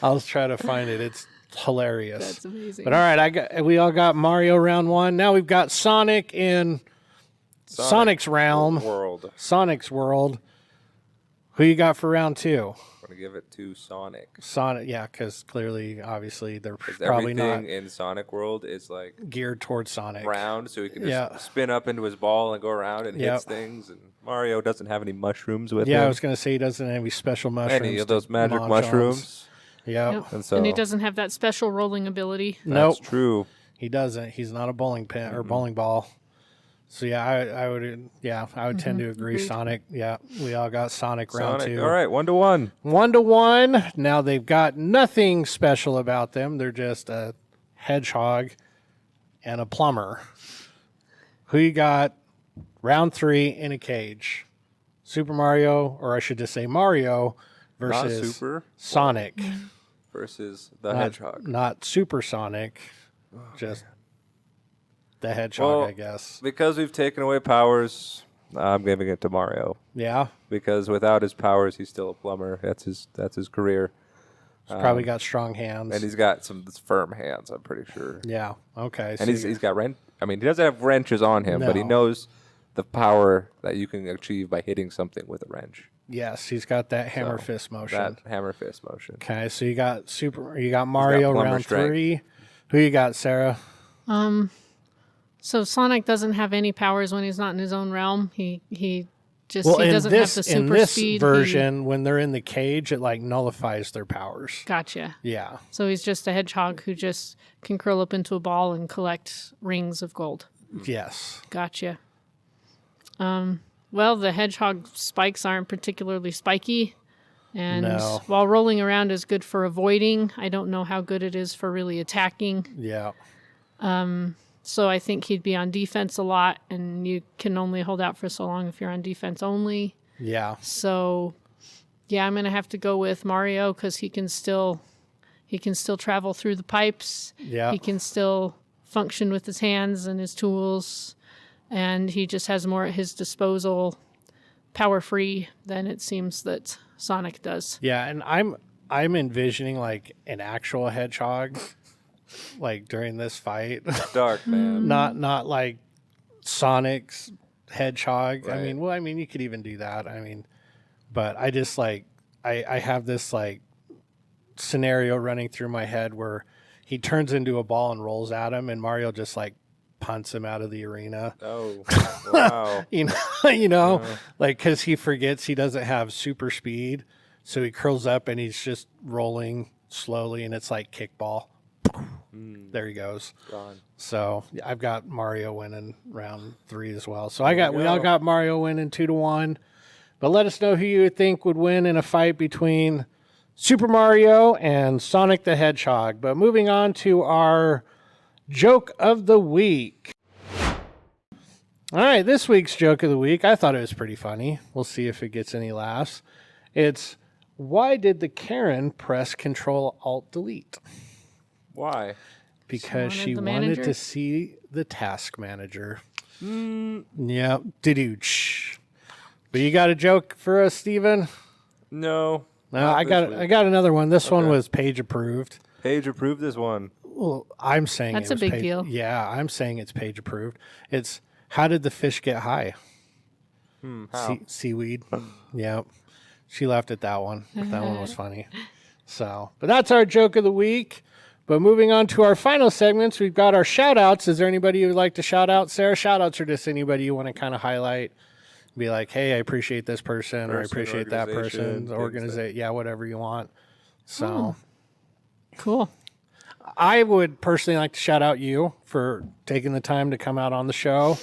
Speaker 1: I'll try to find it. It's hilarious.
Speaker 3: That's amazing.
Speaker 1: But all right, we all got Mario round one. Now we've got Sonic in Sonic's realm. Sonic's world. Who you got for round two?
Speaker 2: I'm going to give it to Sonic.
Speaker 1: Sonic, yeah, because clearly, obviously, they're probably not
Speaker 2: everything in Sonic World is like
Speaker 1: geared towards Sonic.
Speaker 2: Round, so he can just spin up into his ball and go around and hits things. And Mario doesn't have any mushrooms with him.
Speaker 1: Yeah, I was going to say he doesn't have any special mushrooms.
Speaker 2: Any of those magic mushrooms.
Speaker 1: Yeah.
Speaker 3: And he doesn't have that special rolling ability.
Speaker 1: Nope.
Speaker 2: That's true.
Speaker 1: He doesn't. He's not a bowling pin or bowling ball. So I would tend to agree.
Speaker 3: Agreed.
Speaker 1: Sonic. Yeah, we all got Sonic round two.
Speaker 2: All right, 1-1.
Speaker 1: 1-1. Now they've got nothing special about them. They're just a hedgehog and a plumber. Who you got? Round three in a cage. Super Mario, or I should just say Mario versus
Speaker 2: Not Super
Speaker 1: Sonic
Speaker 2: versus the Hedgehog.
Speaker 1: Not Super Sonic. Just the Hedgehog, I guess.
Speaker 2: Because we've taken away powers, I'm giving it to Mario.
Speaker 1: Yeah.
Speaker 2: Because without his powers, he's still a plumber. That's his career.
Speaker 1: He's probably got strong hands.
Speaker 2: And he's got some firm hands, I'm pretty sure.
Speaker 1: Yeah. Okay.
Speaker 2: And he's got wrench. I mean, he doesn't have wrenches on him, but he knows the power that you can achieve by hitting something with a wrench.
Speaker 1: Yes, he's got that hammer fist motion.
Speaker 2: That hammer fist motion.
Speaker 1: Okay, so you got Mario round three. Who you got, Sarah?
Speaker 3: So Sonic doesn't have any powers when he's not in his own realm. He doesn't have the super
Speaker 1: in this
Speaker 3: speed.
Speaker 1: Version, when they're in the cage, it like nullifies their powers.
Speaker 3: Gotcha.
Speaker 1: Yeah.
Speaker 3: So he's just a hedgehog who just can curl up into a ball and collect rings of gold.
Speaker 1: Yes.
Speaker 3: Gotcha. Well, the hedgehog spikes aren't particularly spiky. And while rolling around is good for avoiding, I don't know how good it is for really attacking.
Speaker 1: Yeah.
Speaker 3: So I think he'd be on defense a lot, and you can only hold out for so long if you're on defense only.
Speaker 1: Yeah.
Speaker 3: So, yeah, I'm going to have to go with Mario because he can still travel through the pipes.
Speaker 1: Yeah.
Speaker 3: He can still function with his hands and his tools, and he just has more at his disposal, power-free, than it seems that Sonic does.
Speaker 1: Yeah, and I'm envisioning like an actual hedgehog, like during this fight.
Speaker 2: Dark, man.
Speaker 1: not like Sonic's hedgehog.
Speaker 2: Right.
Speaker 1: I mean, you could even do that. I mean, but I just like I have this like scenario running through my head where he turns into a ball and rolls at him, and Mario just like punts him out of the arena.
Speaker 2: Oh, wow.
Speaker 1: Like because he forgets he doesn't have super speed, so he curls up and he's just rolling slowly, and it's like kickball. There he goes.
Speaker 2: Gone.
Speaker 1: So I've got Mario winning round three as well. So we all got Mario winning 2-1. But let us know who you think would win in a fight between Super Mario and Sonic the Hedgehog. But moving on to our joke of the week. All right, this week's joke of the week, I thought it was pretty funny. We'll see if it gets any laughs. It's, why did the Karen press Control-Alt-Delete?
Speaker 2: Why?
Speaker 1: Because she wanted
Speaker 3: manager?
Speaker 1: to see the task manager. Yeah. Didooch. But you got a joke for us, Stephen?
Speaker 2: No.
Speaker 1: No, I got another one. This one was page approved.
Speaker 2: Page approved this one.
Speaker 1: Well, I'm saying
Speaker 3: That's
Speaker 1: it was
Speaker 3: a big deal.
Speaker 1: Yeah, I'm saying it's page approved. It's, how did the fish get high?
Speaker 2: How?
Speaker 1: Seaweed. Yeah. She laughed at that one. That one was funny. So, but that's our joke of the week. But moving on to our final segments, we've got our shout outs. Is there anybody you'd like to shout out, Sarah? Shout outs are just anybody you want to kind of highlight. Be like, hey, I appreciate this person, or I appreciate that person. Organization, yeah, whatever you want. So
Speaker 3: Cool.
Speaker 1: I would personally like to shout out you for taking the time to come out on the show.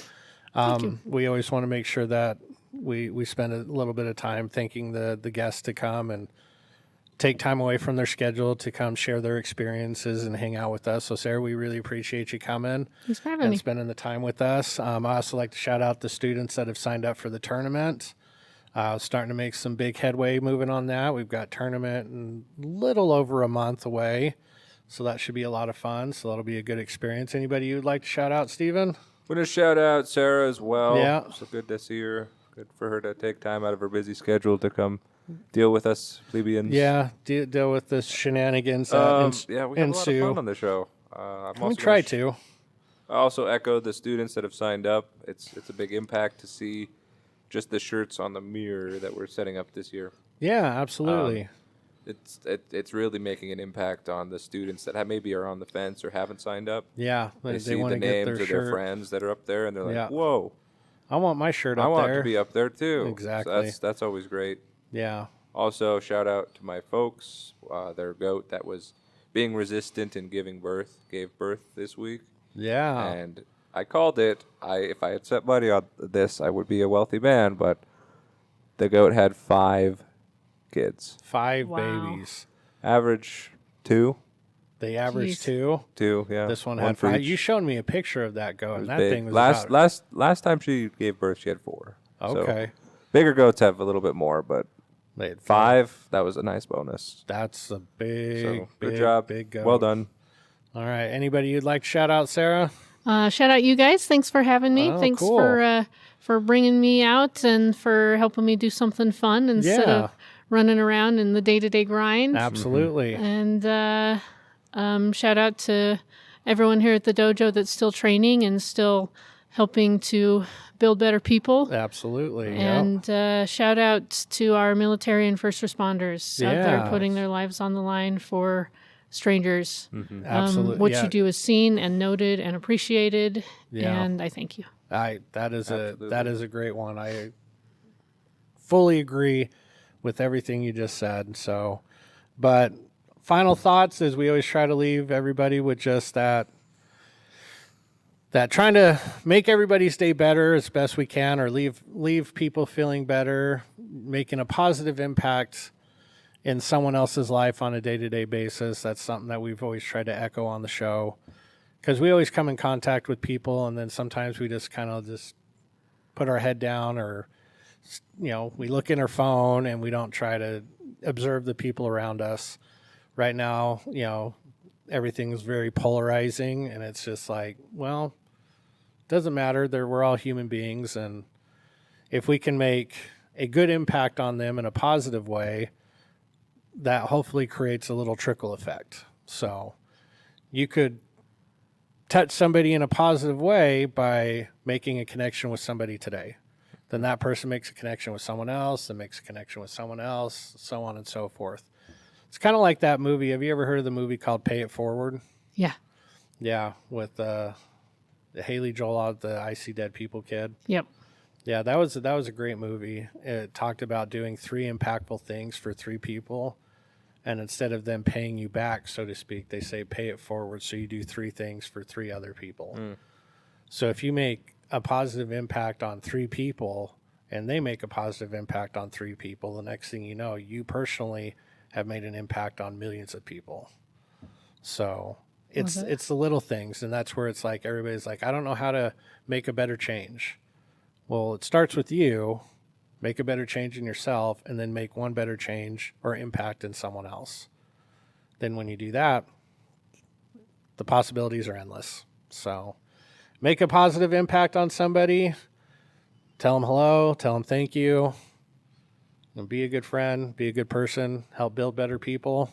Speaker 1: We always want to make sure that we spend a little bit of time thanking the guests to come and take time away from their schedule to come share their experiences and hang out with us. So, Sarah, we really appreciate you coming
Speaker 3: Thanks for having
Speaker 1: and
Speaker 3: me.
Speaker 1: spending the time with us. I also like to shout out the students that have signed up for the tournament. Starting to make some big headway moving on that. We've got tournament in a little over a month away. So that should be a lot of fun. So that'll be a good experience. Anybody you'd like to shout out, Stephen?
Speaker 2: We're going to shout out Sarah as well.
Speaker 1: Yeah.
Speaker 2: So good to see her. Good for her to take time out of her busy schedule to come deal with us plebeians.
Speaker 1: Yeah, deal with the shenanigans that
Speaker 2: yeah, we have a lot of fun on the show.
Speaker 1: We try to.
Speaker 2: I also echo the students that have signed up. It's a big impact to see just the shirts on the mirror that we're setting up this year.
Speaker 1: Yeah, absolutely.
Speaker 2: It's really making an impact on the students that maybe are on the fence or haven't signed up.
Speaker 1: Yeah,
Speaker 2: They see
Speaker 1: want
Speaker 2: the
Speaker 1: to get
Speaker 2: names
Speaker 1: their
Speaker 2: of
Speaker 1: shirt.
Speaker 2: their friends that are up there, and they're like,
Speaker 1: Yeah.
Speaker 2: "Whoa,
Speaker 1: I want my shirt up
Speaker 2: I want
Speaker 1: there.
Speaker 2: to be up there too."
Speaker 1: Exactly.
Speaker 2: So that's always great.
Speaker 1: Yeah.
Speaker 2: Also, shout out to my folks. Their goat that was being resistant and gave birth this week.
Speaker 1: Yeah.
Speaker 2: And I called it. If I had set money on this, I would be a wealthy man. But the goat had 5 kids.
Speaker 1: 5
Speaker 3: Wow.
Speaker 1: babies.
Speaker 2: Average 2.
Speaker 1: They averaged
Speaker 3: Jeez.
Speaker 1: 2.
Speaker 2: 2, yeah.
Speaker 1: This one
Speaker 2: for
Speaker 1: had 5.
Speaker 2: each.
Speaker 1: You showed me a picture of that goat,
Speaker 2: It was
Speaker 1: and that
Speaker 2: big.
Speaker 1: thing was
Speaker 2: last time she gave birth, she had 4.
Speaker 1: Okay.
Speaker 2: So bigger goats have a little bit more, but
Speaker 1: They had
Speaker 2: 5, that was a nice bonus.
Speaker 1: That's a big,
Speaker 2: So
Speaker 1: big,
Speaker 2: good job.
Speaker 1: big goat.
Speaker 2: Well done.
Speaker 1: All right. Anybody you'd like to shout out, Sarah?
Speaker 3: Shout out you guys. Thanks for having me.
Speaker 1: Oh,
Speaker 3: Thanks
Speaker 1: cool.
Speaker 3: for bringing me out and for helping me do something fun instead
Speaker 1: Yeah.
Speaker 3: of running around in the day-to-day grind.
Speaker 1: Absolutely.
Speaker 3: And shout out to everyone here at the dojo that's still training and still helping to build better people.
Speaker 1: Absolutely. Yep.
Speaker 3: And shout out to our military and first responders out there
Speaker 1: Yeah.
Speaker 3: putting their lives on the line for strangers.
Speaker 1: Absolutely.
Speaker 3: What
Speaker 1: yeah.
Speaker 3: you do is seen and noted and appreciated,
Speaker 1: Yeah.
Speaker 3: and I thank you.
Speaker 1: That is
Speaker 2: Absolutely.
Speaker 1: a great one. I fully agree with everything you just said. So, but final thoughts is we always try to leave everybody with just that trying to make everybody's day better as best we can, or leave people feeling better, making a positive impact in someone else's life on a day-to-day basis. That's something that we've always tried to echo on the show, because we always come in contact with people, and then sometimes we just kind of just put our head down, or we look in our phone and we don't try to observe the people around us. Right now, everything's very polarizing, and it's just like, well, doesn't matter. We're all human beings, and if we can make a good impact on them in a positive way, that hopefully creates a little trickle effect. So you could touch somebody in a positive way by making a connection with somebody today. Then that person makes a connection with someone else, and makes a connection with someone else, so on and so forth. It's kind of like that movie. Have you ever heard of the movie called Pay It Forward?
Speaker 3: Yeah.
Speaker 1: Yeah, with the Haley Joel, the I See Dead People kid.
Speaker 3: Yep.
Speaker 1: Yeah, that was a great movie. It talked about doing 3 impactful things for 3 people, and instead of them paying you back, so to speak, they say pay it forward, so you do 3 things for 3 other people. So if you make a positive impact on 3 people, and they make a positive impact on 3 people, the next thing you know, you personally have made an impact on millions of people. So it's the little things, and that's where it's like everybody's like, I don't know how to make a better change. Well, it starts with you. Make a better change in yourself, and then make one better change or impact in someone else. Then when you do that, the possibilities are endless. So make a positive impact on somebody. Tell them hello. Tell them thank you. And be a good friend. Be a good person. Help build better people.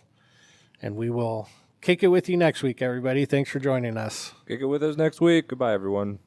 Speaker 1: And we will kick it with you next week, everybody. Thanks for joining us.
Speaker 2: Kick it with us next week. Goodbye, everyone.